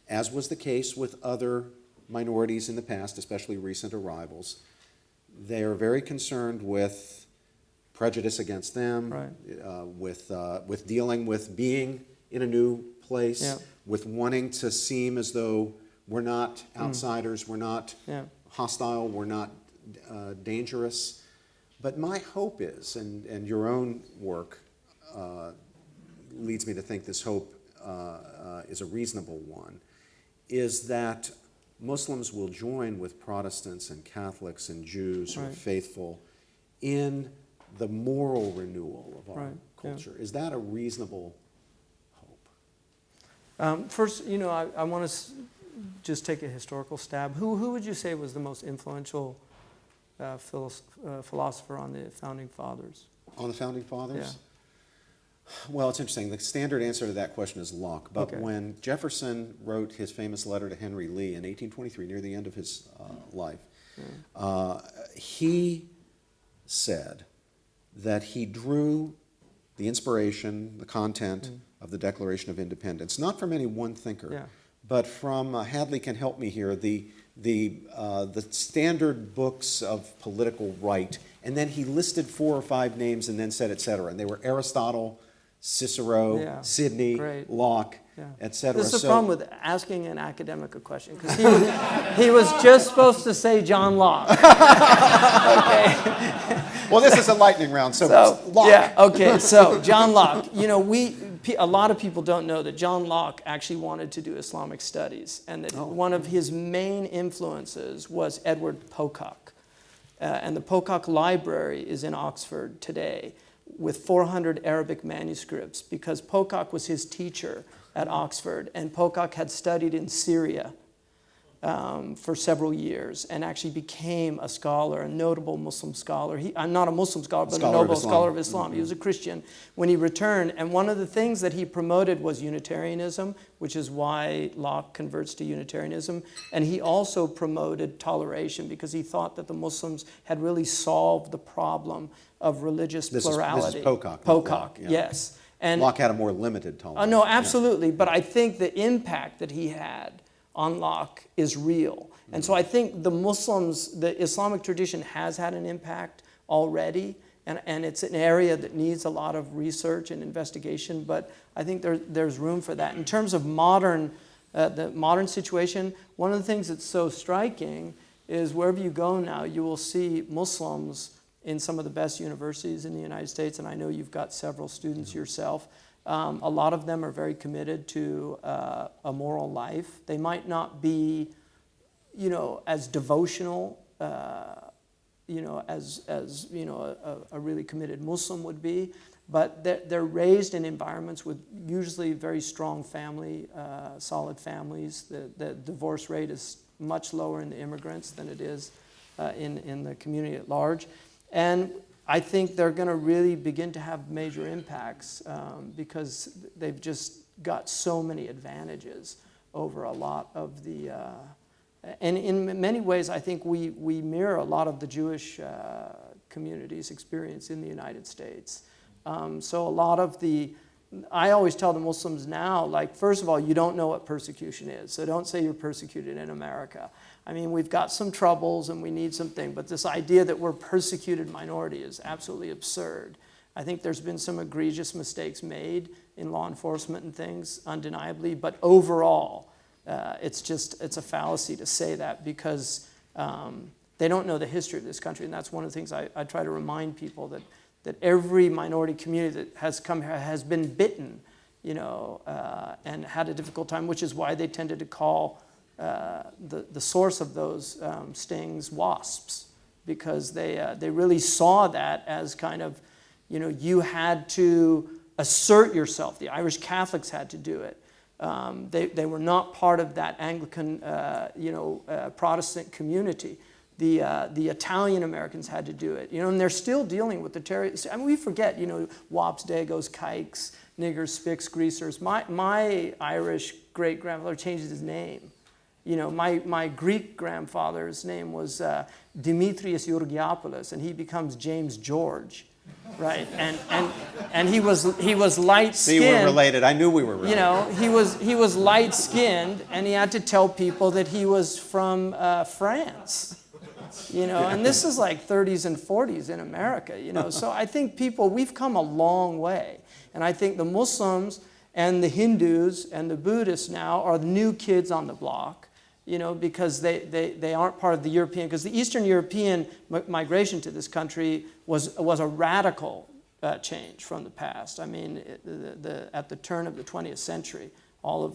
as was the case with other minorities in the past, especially recent arrivals, they are very concerned with prejudice against them, with dealing with being in a new place, with wanting to seem as though we're not outsiders, we're not hostile, we're not dangerous. But my hope is, and your own work leads me to think this hope is a reasonable one, is that Muslims will join with Protestants and Catholics and Jews who are faithful in the moral renewal of our culture. Is that a reasonable hope? First, I want to just take a historical stab. Who would you say was the most influential philosopher on the Founding Fathers? On the Founding Fathers? Yeah. Well, it's interesting. The standard answer to that question is Locke. But when Jefferson wrote his famous letter to Henry Lee in 1823, near the end of his life, he said that he drew the inspiration, the content of the Declaration of Independence, not from any one thinker, but from, Hadley can help me here, the standard books of political right, and then he listed 4 or 5 names and then said, et cetera. And they were Aristotle, Cicero, Sidney, Locke, et cetera. This is the problem with asking an academic a question, because he was just supposed to say John Locke. Okay. Well, this is a lightning round, so Locke. Yeah, okay, so John Locke. A lot of people don't know that John Locke actually wanted to do Islamic studies, and that one of his main influences was Edward Pocock. And the Pocock Library is in Oxford today with 400 Arabic manuscripts, because Pocock was his teacher at Oxford, and Pocock had studied in Syria for several years and actually became a scholar, a notable Muslim scholar. I'm not a Muslim scholar, but a notable scholar of Islam. He was a Christian when he returned, and one of the things that he promoted was Unitarianism, which is why Locke converts to Unitarianism, and he also promoted toleration because he thought that the Muslims had really solved the problem of religious plurality. This is Pocock. Pocock, yes. And Locke had a more limited tolerance. No, absolutely. But I think the impact that he had on Locke is real. And so I think the Islamic tradition has had an impact already, and it's an area that needs a lot of research and investigation, but I think there's room for that. In terms of the modern situation, one of the things that's so striking is wherever you go now, you will see Muslims in some of the best universities in the United States, and I know you've got several students yourself. A lot of them are very committed to a moral life. They might not be, as devotional, as a really committed Muslim would be, but they're raised in environments with usually very strong family, solid families. The divorce rate is much lower in the immigrants than it is in the community at large, and I think they're going to really begin to have major impacts because they've just got so many advantages over a lot of the... and in many ways, I think we mirror a lot of the Jewish community's experience in the United States. So a lot of the I always tell the Muslims now, like, first of all, you don't know what persecution is, so don't say you're persecuted in America. I mean, we've got some troubles and we need something, but this idea that we're persecuted minority is absolutely absurd. I think there's been some egregious mistakes made in law enforcement and things, undeniably, but overall, it's a fallacy to say that because they don't know the history of this country, and that's one of the things I try to remind people, that every minority community that has come here has been bitten, and had a difficult time, which is why they tended to call the source of those stings wasps, because they really saw that as kind of, you had to assert yourself. The Irish Catholics had to do it. They were not part of that Anglican, Protestant community. The Italian Americans had to do it, and they're still dealing with the terrorists. I mean, we forget, wops, dagos, kikes, niggers, spics, greasers. My Irish great-grandfather changed his name. My Greek grandfather's name was Demetrius Georgiopoulos, and he becomes James George, right? And he was light-skinned. See, we're related. I knew we were related. He was light-skinned, and he had to tell people that he was from France. And this is like 30s and 40s in America, So I think we've come a long way. And I think the Muslims and the Hindus and the Buddhists now are the new kids on the block, because they aren't part of the European, because the Eastern European migration to this country was a radical change from the past. I mean, at the turn of the 20th century.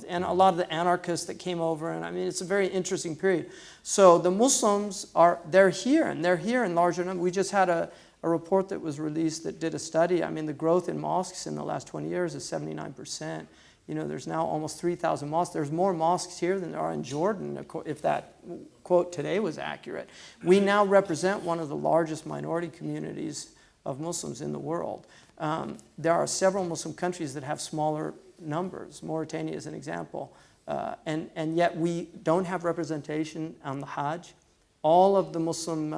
And a lot of the anarchists that came over, and I mean, it's a very interesting period. So the Muslims they're here in larger numbers. We just had a report that was released that did a study. I mean, the growth in mosques in the last 20 years is 79%. There's now almost 3,000 mosques. There's more mosques here than there are in Jordan, if that quote today was accurate. We now represent one of the largest minority communities of Muslims in the world. There are several Muslim countries that have smaller numbers. Mauritania is an example. And yet we don't have representation on the Hajj. All of the Muslim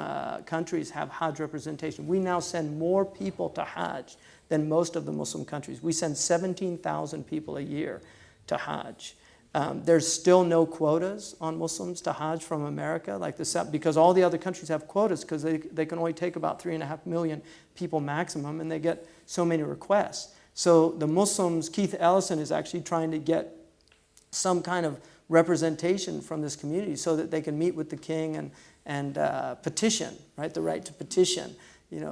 countries have Hajj representation. We now send more people to Hajj than most of the Muslim countries. We send 17,000 people a year to Hajj. There's still no quotas on Muslims to Hajj from America, because all the other countries have quotas, because they can only take about 3.5 million people maximum, and they get so many requests. So the Muslims, Keith Ellison is actually trying to get some kind of representation from this community so that they can meet with the king and petition, right? The right to petition,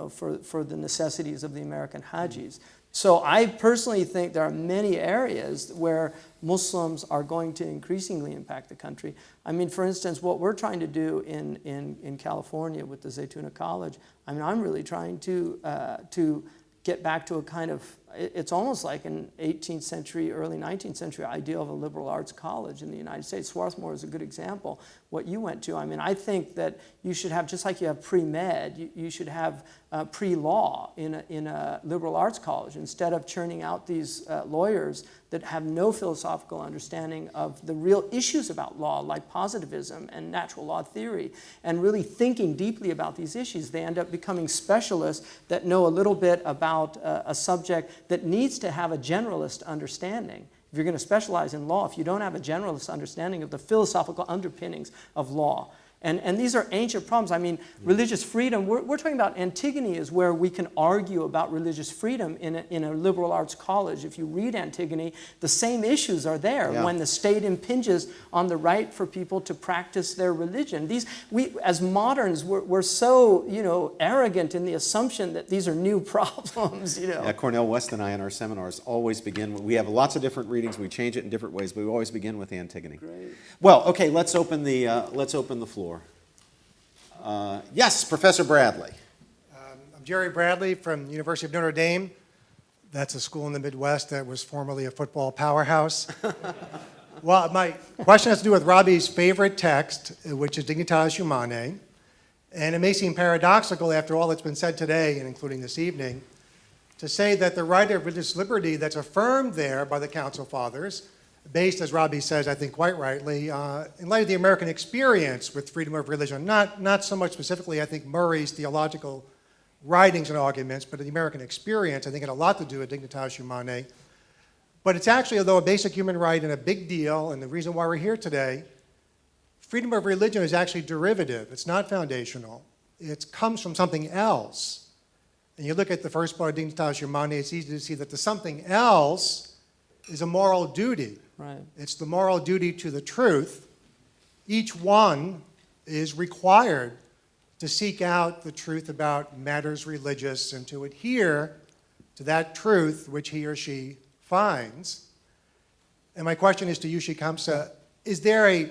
for the necessities of the American Hajis. So I personally think there are many areas where Muslims are going to increasingly impact the country. I mean, for instance, what we're trying to do in California with the Zaytuna College, I mean, I'm really trying to get back to a kind of, it's almost like an 18th century, early 19th century ideal of a liberal arts college in the United States. Swarthmore is a good example, what you went to. I mean, I think that you should have, just like you have pre-med, you should have pre-law in a liberal arts college, instead of churning out these lawyers that have no philosophical understanding of the real issues about law, like positivism and natural law theory, and really thinking deeply about these issues. They end up becoming specialists that know a little bit about a subject that needs to have a generalist understanding. If you're going to specialize in law, if you don't have a generalist understanding of the philosophical underpinnings of law, and these are ancient problems. I mean, religious freedom, we're talking about Antigone is where we can argue about religious freedom in a liberal arts college. If you read Antigone, the same issues are there when the state impinges on the right for people to practice their religion. We, as moderns, we're so, arrogant in the assumption that these are new problems, Yeah, Cornell West and I in our seminars always begin we have lots of different readings, we change it in different ways, but we always begin with Antigone. Great. Well, okay, let's open the floor. Yes, Professor Bradley. I'm Jerry Bradley from the University of Notre Dame. That's a school in the Midwest that was formerly a football powerhouse. Well, my question has to do with Robbie's favorite text, which is Dignitas Humanae. And it may seem paradoxical after all that's been said today, and including this evening, to say that the right of religious liberty that's affirmed there by the Council Fathers, based, as Robbie says, I think quite rightly, in light of the American experience with freedom of religion, not so much specifically, I think, Murray's theological writings and arguments, but the American experience, I think, had a lot to do with Dignitas Humanae. But it's actually, although a basic human right and a big deal, and the reason why we're here today, freedom of religion is actually derivative. It's not foundational. It comes from something else. And you look at the first part of Dignitas Humanae, it's easy to see that the something else is a moral duty. Right. It's the moral duty to the truth. Each one is required to seek out the truth about matters religious and to adhere to that truth which he or she finds. And my question is to you, Shaykh Hamza, is there a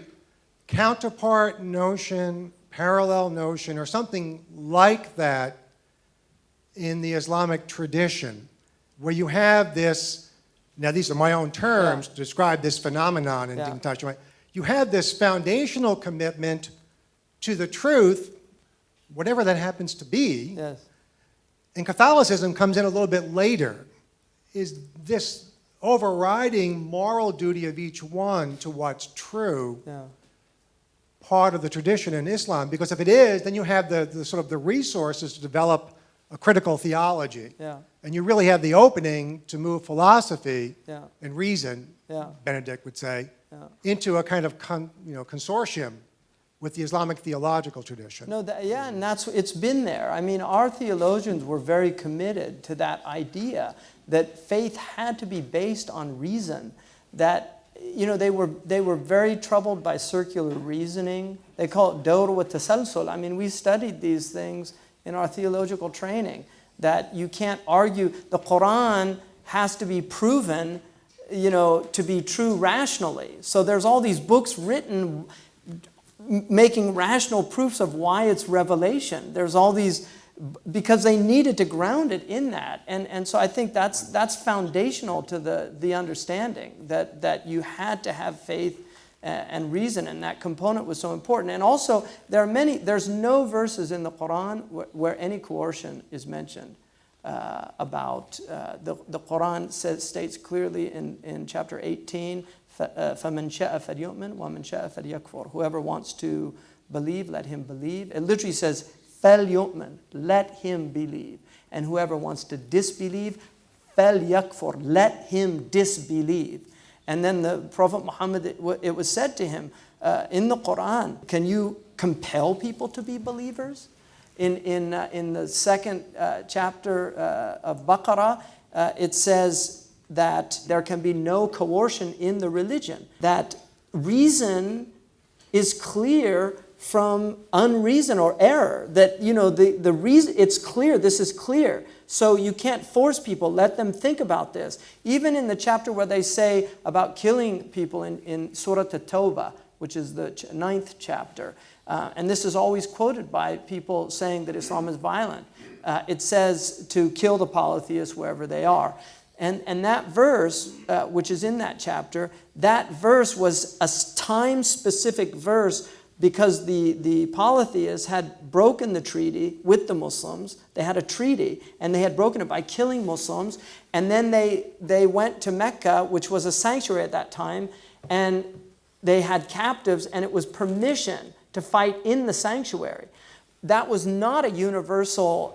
counterpart notion, parallel notion, or something like that in the Islamic tradition, where you have this, now these are my own terms to describe this phenomenon in Dignitas Humanae, you have this foundational commitment to the truth, whatever that happens to be, Yes. and Catholicism comes in a little bit later. Is this overriding moral duty of each one to what's true Yeah. part of the tradition in Islam? Because if it is, then you have the sort of the resources to develop a critical theology. Yeah. And you really have the opening to move philosophy Yeah. and reason, Yeah. Benedict would say, Yeah. into a kind of consortium with the Islamic theological tradition. No, and it's been there. I mean, our theologians were very committed to that idea that faith had to be based on reason. That they were very troubled by circular reasoning. They call it dawr wa tasalsul. I mean, we studied these things in our theological training. That you can't argue. The Quran has to be proven, to be true rationally. So there's all these books written making rational proofs of why it's revelation. There's all these, because they needed to ground it in that. And so I think that's foundational to the understanding that you had to have faith and reason, and that component was so important. And also, there's no verses in the Quran where any coercion is mentioned about. The Quran states clearly in chapter 18, فَمَنْ شَاءَ فَلْيُؤْمِنْ وَمَنْ شَاءَ فَلْيَكْفُرْ. Whoever wants to believe, let him believe. It literally says, فَلْيُؤْمِنْ, let him believe. And whoever wants to disbelieve, فَلْيَكْفُرْ, let him disbelieve. And then the Prophet Muhammad, it was said to him in the Quran, can you compel people to be believers? In the second chapter of Baqarah, it says that there can be no coercion in the religion. That reason is clear from unreason or error. That, the reason, it's clear, this is clear. So you can't force people, let them think about this. Even in the chapter where they say about killing people in Surah At-Tawbah, which is the 9th chapter, and this is always quoted by people saying that Islam is violent. It says to kill the polytheists wherever they are. And that verse, which is in that chapter, that verse was a time-specific verse because the polytheists had broken the treaty with the Muslims. They had a treaty, and they had broken it by killing Muslims. And then they went to Mecca, which was a sanctuary at that time, and they had captives, and it was permission to fight in the sanctuary. That was not a universal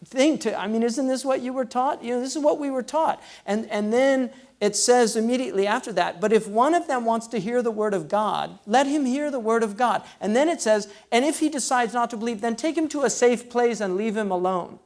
thing isn't this what you were taught? This is what we were taught. And then it says immediately after that, but if one of them wants to hear the word of God, let him hear the word of God. And then it says, and if he decides not to believe, then take him to a safe place and leave him alone.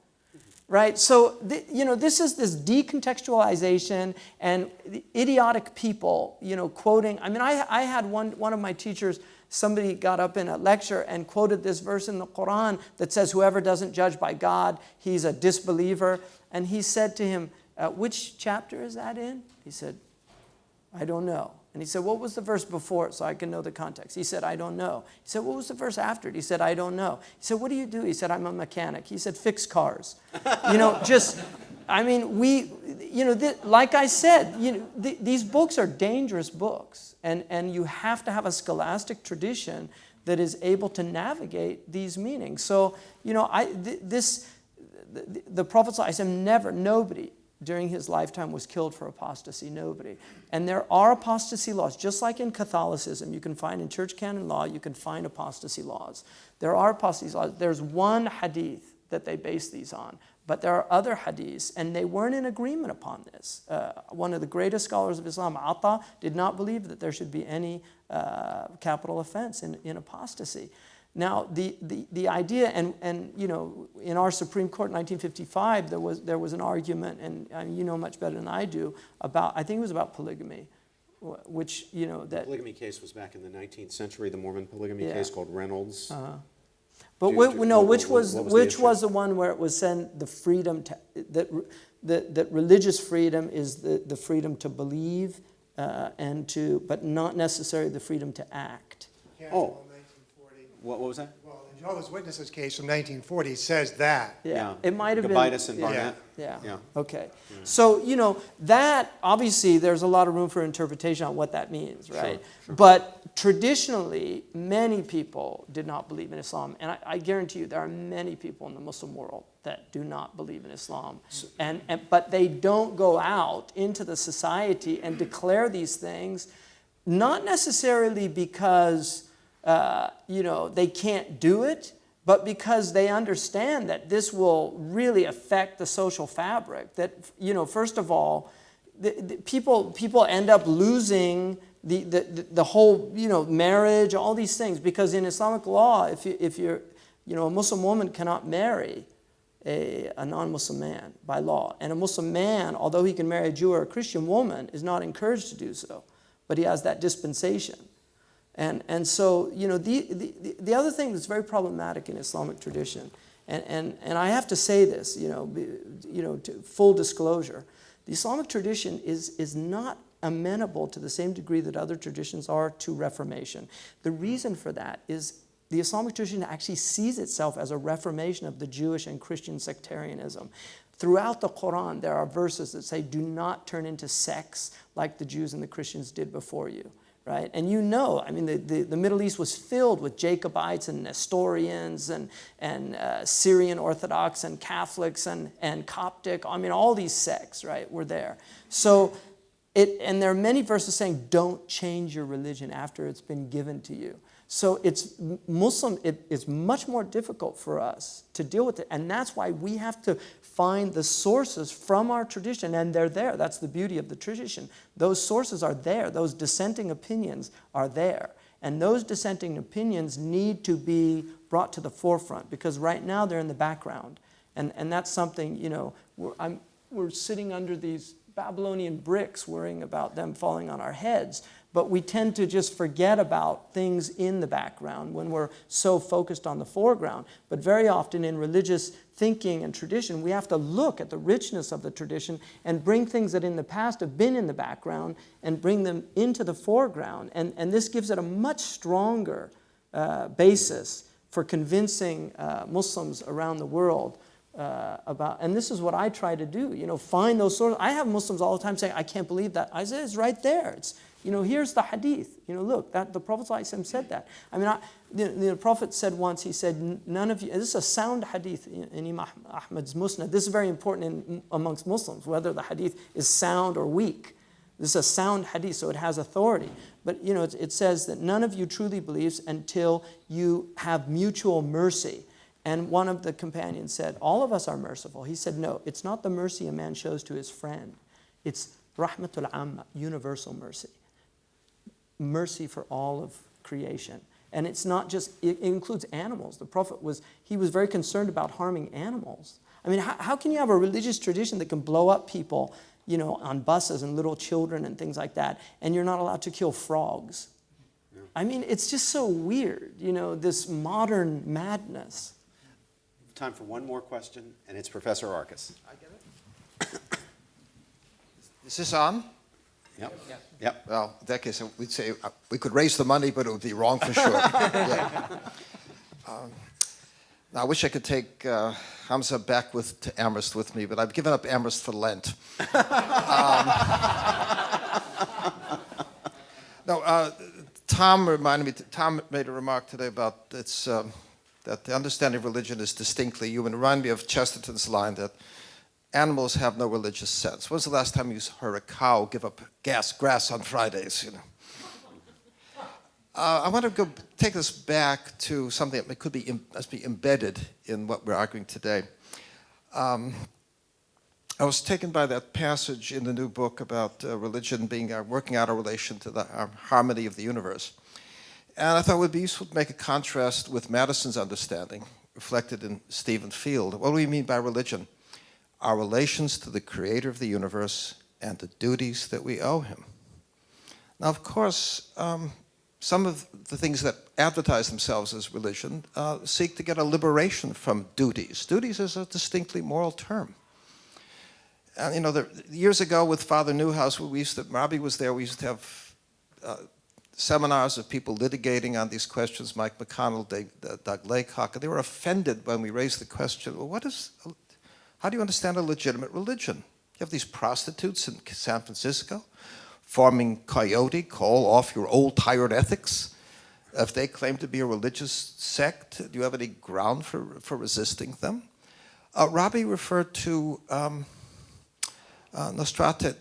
Right? So, this is this decontextualization and idiotic people, quoting. I had one of my teachers, somebody got up in a lecture and quoted this verse in the Quran that says, whoever doesn't judge by God, he's a disbeliever. And he said to him, which chapter is that in? He said, I don't know. And he said, what was the verse before it so I can know the context? He said, I don't know. He said, what was the verse after it? He said, I don't know. He said, what do you do? He said, I'm a mechanic. He said, fix cars. Like I said, these books are dangerous books. And you have to have a scholastic tradition that is able to navigate these meanings. So, the Prophet ﷺ nobody during his lifetime was killed for apostasy, nobody. And there are apostasy laws, just like in Catholicism. You can find in church canon law, you can find apostasy laws. There are apostasy laws. There's one hadith that they base these on, But there are other hadiths, and they weren't in agreement upon this. One of the greatest scholars of Islam, Atta, did not believe that there should be any capital offense in apostasy. Now, the idea, and you know, in our Supreme Court in 1955, there was an argument, and you know much better than I do, about, I think it was about polygamy, which, you know, that... The polygamy case was back in the 19th century, the Mormon polygamy case called Reynolds. But which was the one where it was said the freedom to, that religious freedom is the freedom to believe and to, but not necessarily the freedom to act. Oh, what was that? Well, the Jehovah's Witnesses case from 1940 says that. Yeah, it might have been. Gabitis and Barnett. Yeah. Yeah. Okay. Yeah. So, you know, that, obviously, there's a lot of room for interpretation on what that means, right? Sure. But traditionally, many people did not believe in Islam. And I guarantee you, there are many people in the Muslim world that do not believe in Islam. But they don't go out into the society and declare these things, not necessarily because... you know, they can't do it, but because they understand that this will really affect the social fabric. That, you know, first of all, people end up losing the whole, you know, marriage, all these things, because in Islamic law, if you're, you know, a Muslim woman cannot marry a non-Muslim man by law, and a Muslim man, although he can marry a Jew or a Christian woman, is not encouraged to do so, but he has that dispensation. And so, you know, the other thing that's very problematic in Islamic tradition, and I have to say this, you know, to full disclosure, the Islamic tradition is not amenable to the same degree that other traditions are to reformation. The reason for that is the Islamic tradition actually sees itself as a reformation of the Jewish and Christian sectarianism. Throughout the Quran, there are verses that say, do not turn into sects like the Jews and the Christians did before you. Right? And you know, I mean, the Middle East was filled with Jacobites and Nestorians and Syrian Orthodox and Catholics and Coptic. I mean, all these sects, right, were there. So, and there are many verses saying, don't change your religion after it's been given to you. So it's much more difficult for us to deal with it. And that's why we have to find the sources from our tradition, and they're there. That's the beauty of the tradition. Those sources are there. Those dissenting opinions are there. And those dissenting opinions need to be brought to the forefront, because right now they're in the background. And that's something, you know, we're sitting under these Babylonian bricks worrying about them falling on our heads. But we tend to just forget about things in the background when we're so focused on the foreground. But very often in religious thinking and tradition, we have to look at the richness of the tradition and bring things that in the past have been in the background and bring them into the foreground. And this gives it a much stronger basis for convincing Muslims around the world about, and this is what I try to do, you know, find those sources. I have Muslims all the time saying, I can't believe that. I say, it's right there. It's, you know, here's the hadith. You know, look, that the Prophet ﷺ said that. I mean, the Prophet said once, he said, none of you, this is a sound hadith in Imam Ahmad's Musnad. This is very important amongst Muslims, whether the hadith is sound or weak. This is a sound hadith, so it has authority. But, you know, it says that none of you truly believes until you have mutual mercy. And one of the companions said, all of us are merciful. He said, no, it's not the mercy a man shows to his friend. It's rahmatul amma, universal mercy. Mercy for all of creation. And it's not just, it includes animals. The Prophet was very concerned about harming animals. I mean, how can you have a religious tradition that can blow up people, you know, on buses and little children and things like that, and you're not allowed to kill frogs? Yeah. I mean, it's just so weird, you know, this modern madness. Time for one more question, and it's Professor Arcus. I get it. Is this on? Yep. Yeah. Yep. Well, in that case, we'd say we could raise the money, but it would be wrong for sure. Yeah. Now, I wish I could take Hamza back to Amherst with me, but I've given up Amherst for Lent. Tom made a remark today about that the understanding of religion is distinctly human. It reminded me of Chesterton's line that animals have no religious sense. When's the last time you heard a cow give up grass on Fridays? You know. I want to take this back to something that must be embedded in what we're arguing today. I was taken by that passage in the new book about religion being working out a relation to the harmony of the universe. And I thought it would be useful to make a contrast with Madison's understanding, reflected in Stephen Field. What do we mean by religion? Our relations to the creator of the universe and the duties that we owe him. Now, of course, some of the things that advertise themselves as religion seek to get a liberation from duties. Duties is a distinctly moral term. And, you know, years ago with Father Newhouse, Robbie was there, we used to have seminars of people litigating on these questions, Mike McConnell, Doug Laycock, and they were offended when we raised the question, well, how do you understand a legitimate religion? You have these prostitutes in San Francisco forming coyote, call off your old tired ethics. If they claim to be a religious sect, do you have any ground for resisting them? Robbie referred to Nostrata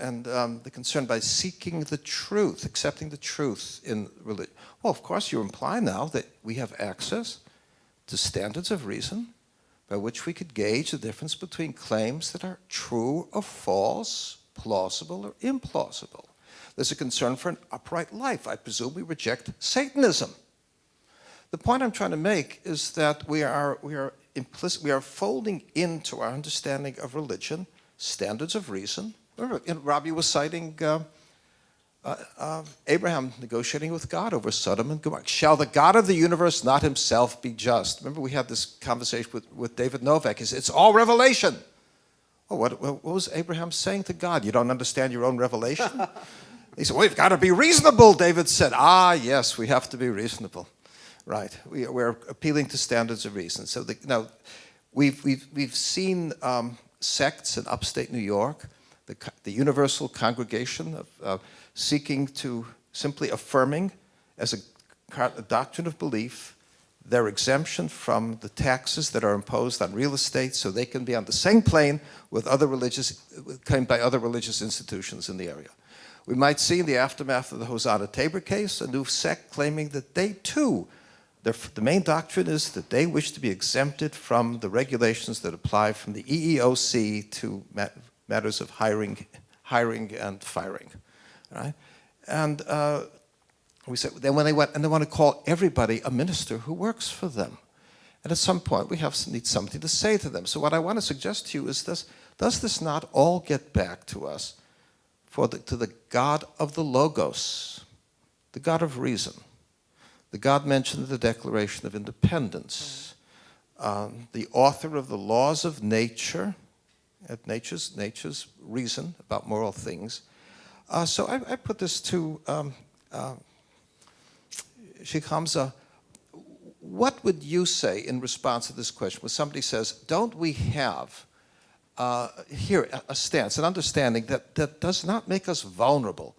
and the concern by seeking the truth, accepting the truth in religion. Well, of course, you imply now that we have access to standards of reason by which we could gauge the difference between claims that are true or false, plausible or implausible. There's a concern for an upright life. I presume we reject Satanism. The point I'm trying to make is that we are folding into our understanding of religion standards of reason. Robbie was citing Abraham negotiating with God over Sodom and Gomorrah. Shall the God of the universe not himself be just? Remember, we had this conversation with David Novak. He said, it's all revelation. Oh, what was Abraham saying to God? You don't understand your own revelation? He said, well, we've got to be reasonable, David said. Ah, yes, we have to be reasonable. Right, we're appealing to standards of reason. So we've seen sects in upstate New York, the Universal Congregation of seeking to simply affirming as a doctrine of belief their exemption from the taxes that are imposed on real estate, so they can be on the same plane with claimed by other religious institutions in the area. We might see in the aftermath of the Hosanna Tabor case a new sect claiming that they too. The main doctrine is that they wish to be exempted from the regulations that apply from the EEOC to matters of hiring and firing, right? And we said then when they want to call everybody a minister who works for them, and at some point we need something to say to them. So what I want to suggest to you is this: does this not all get back to us to the God of the Logos, the God of reason? The God mentioned in the Declaration of Independence, the author of the laws of nature, nature's reason about moral things. So I put this to Shaykh Hamza. What would you say in response to this question when somebody says, don't we have here a stance, an understanding that does not make us vulnerable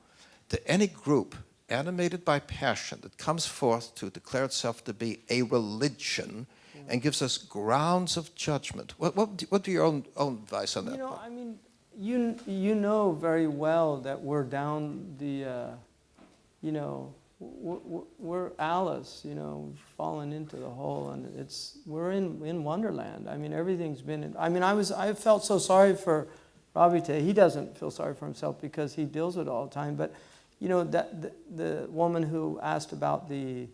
to any group animated by passion that comes forth to declare itself to be a religion and gives us grounds of judgment? What do your own advice on that? You know, I mean, you know very well that we're down the, we're Alice, we've fallen into the hole, and we're in Wonderland. I mean, everything's been, I felt so sorry for Robbie today. He doesn't feel sorry for himself because he deals with it all the time, but that the woman who asked about the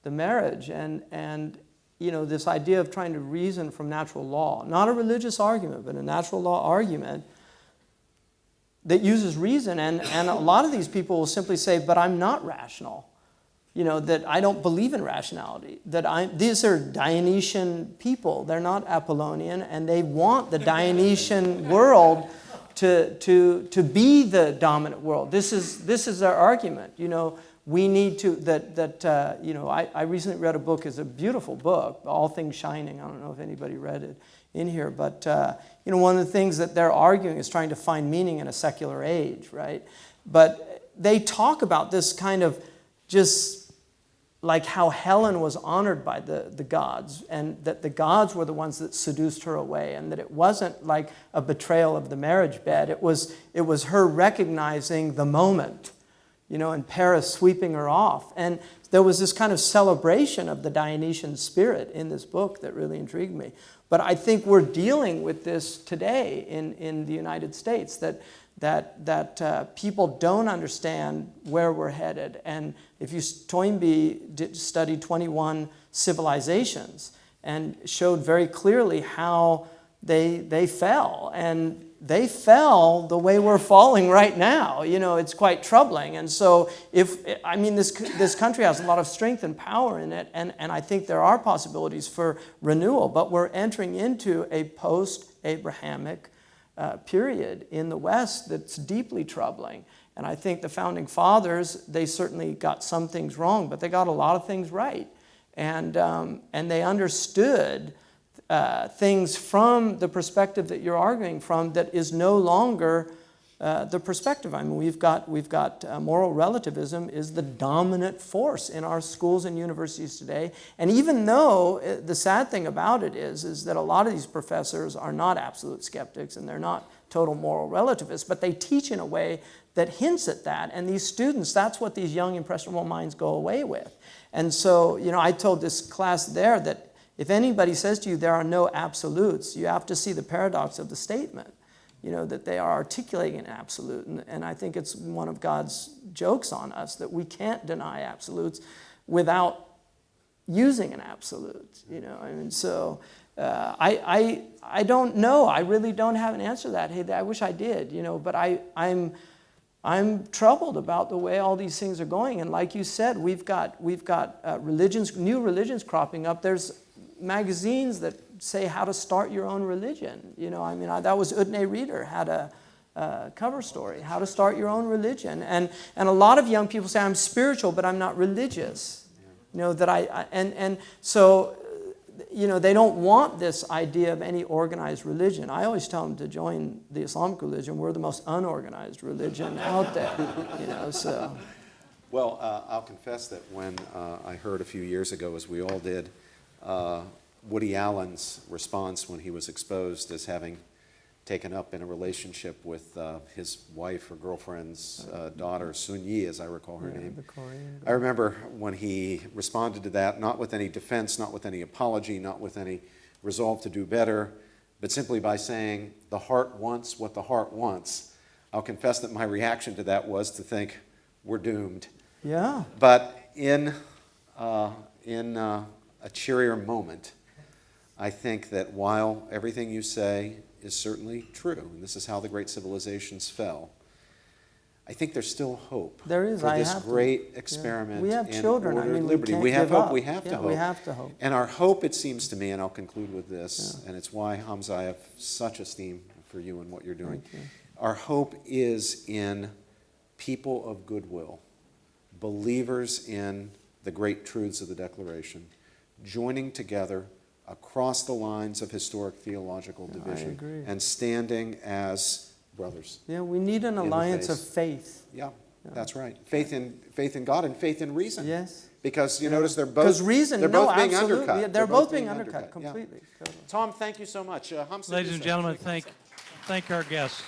marriage and this idea of trying to reason from natural law, not a religious argument, but a natural law argument that uses reason, and a lot of these people will simply say, but I'm not rational, that I don't believe in rationality, these are Dionysian people, they're not Apollonian, and they want the Dionysian world to be the dominant world. This is their argument. We need to, I recently read a book, it's a beautiful book, All Things Shining. I don't know if anybody read it in here, but one of the things that they're arguing is trying to find meaning in a secular age, right? But they talk about this kind of just like how Helen was honored by the gods, and that the gods were the ones that seduced her away, and that it wasn't like a betrayal of the marriage bed. It was her recognizing the moment, and Paris sweeping her off. And there was this kind of celebration of the Dionysian spirit in this book that really intrigued me. But I think we're dealing with this today in the United States, that people don't understand where we're headed. And if you, Toynbee studied 21 civilizations and showed very clearly how they fell. And they fell the way we're falling right now. You know, it's quite troubling. And so this country has a lot of strength and power in it, and I think there are possibilities for renewal, but we're entering into a post-Abrahamic period in the West that's deeply troubling. And I think the Founding Fathers, they certainly got some things wrong, but they got a lot of things right. And they understood things from the perspective that you're arguing from that is no longer the perspective. I mean, we've got moral relativism is the dominant force in our schools and universities today. And even though the sad thing about it is that a lot of these professors are not absolute skeptics and they're not total moral relativists, but they teach in a way that hints at that. And these students, that's what these young, impressionable minds go away with. And so, you know, I told this class there that if anybody says to you there are no absolutes, you have to see the paradox of the statement, you know, that they are articulating an absolute. And I think it's one of God's jokes on us that we can't deny absolutes without using an absolute, you know. I mean, so I don't know. I really don't have an answer to that. Hey, I wish I did, you know, but I'm troubled about the way all these things are going. And like you said, we've got religions, new religions cropping up. There's magazines that say how to start your own religion. You know, I mean, that was Udne Reader had a cover story, how to start your own religion. And a lot of young people say, I'm spiritual, but I'm not religious. You know, that so, you know, they don't want this idea of any organized religion. I always tell them to join the Islamic religion. We're the most unorganized religion out there, you know, so. Well, I'll confess that when I heard a few years ago, as we all did, Woody Allen's response when he was exposed as having taken up in a relationship with his wife or girlfriend's daughter, Sun Yi, as I recall her name. I remember when he responded to that, not with any defense, not with any apology, not with any resolve to do better, but simply by saying, the heart wants what the heart wants. I'll confess that my reaction to that was to think, we're doomed. Yeah. But in a cheerier moment, I think that while everything you say is certainly true, and this is how the great civilizations fell, I think there's still hope. There is. For this great experiment. We have in children. ordered I mean, liberty. we We have can't give hope. up. We have to hope. We have to hope. And our hope, it seems to me, and I'll conclude with this, and it's why, Hamza, I have such esteem for you and what you're doing. Thank you. Our hope is in people of goodwill, believers in the great truths of the Declaration, joining together across the lines of historic theological division agree. and standing as brothers. Yeah, we need an the alliance of faith. faith. Yeah, that's right. Faith in God and faith in reason. Yes. Because you notice they're both Because reason, they're no, both being absolutely. undercut. Yeah, they're both being undercut yeah. completely. Totally. Tom, thank you so much. Hamza Ladies and Yusuf. gentlemen, thank our guests.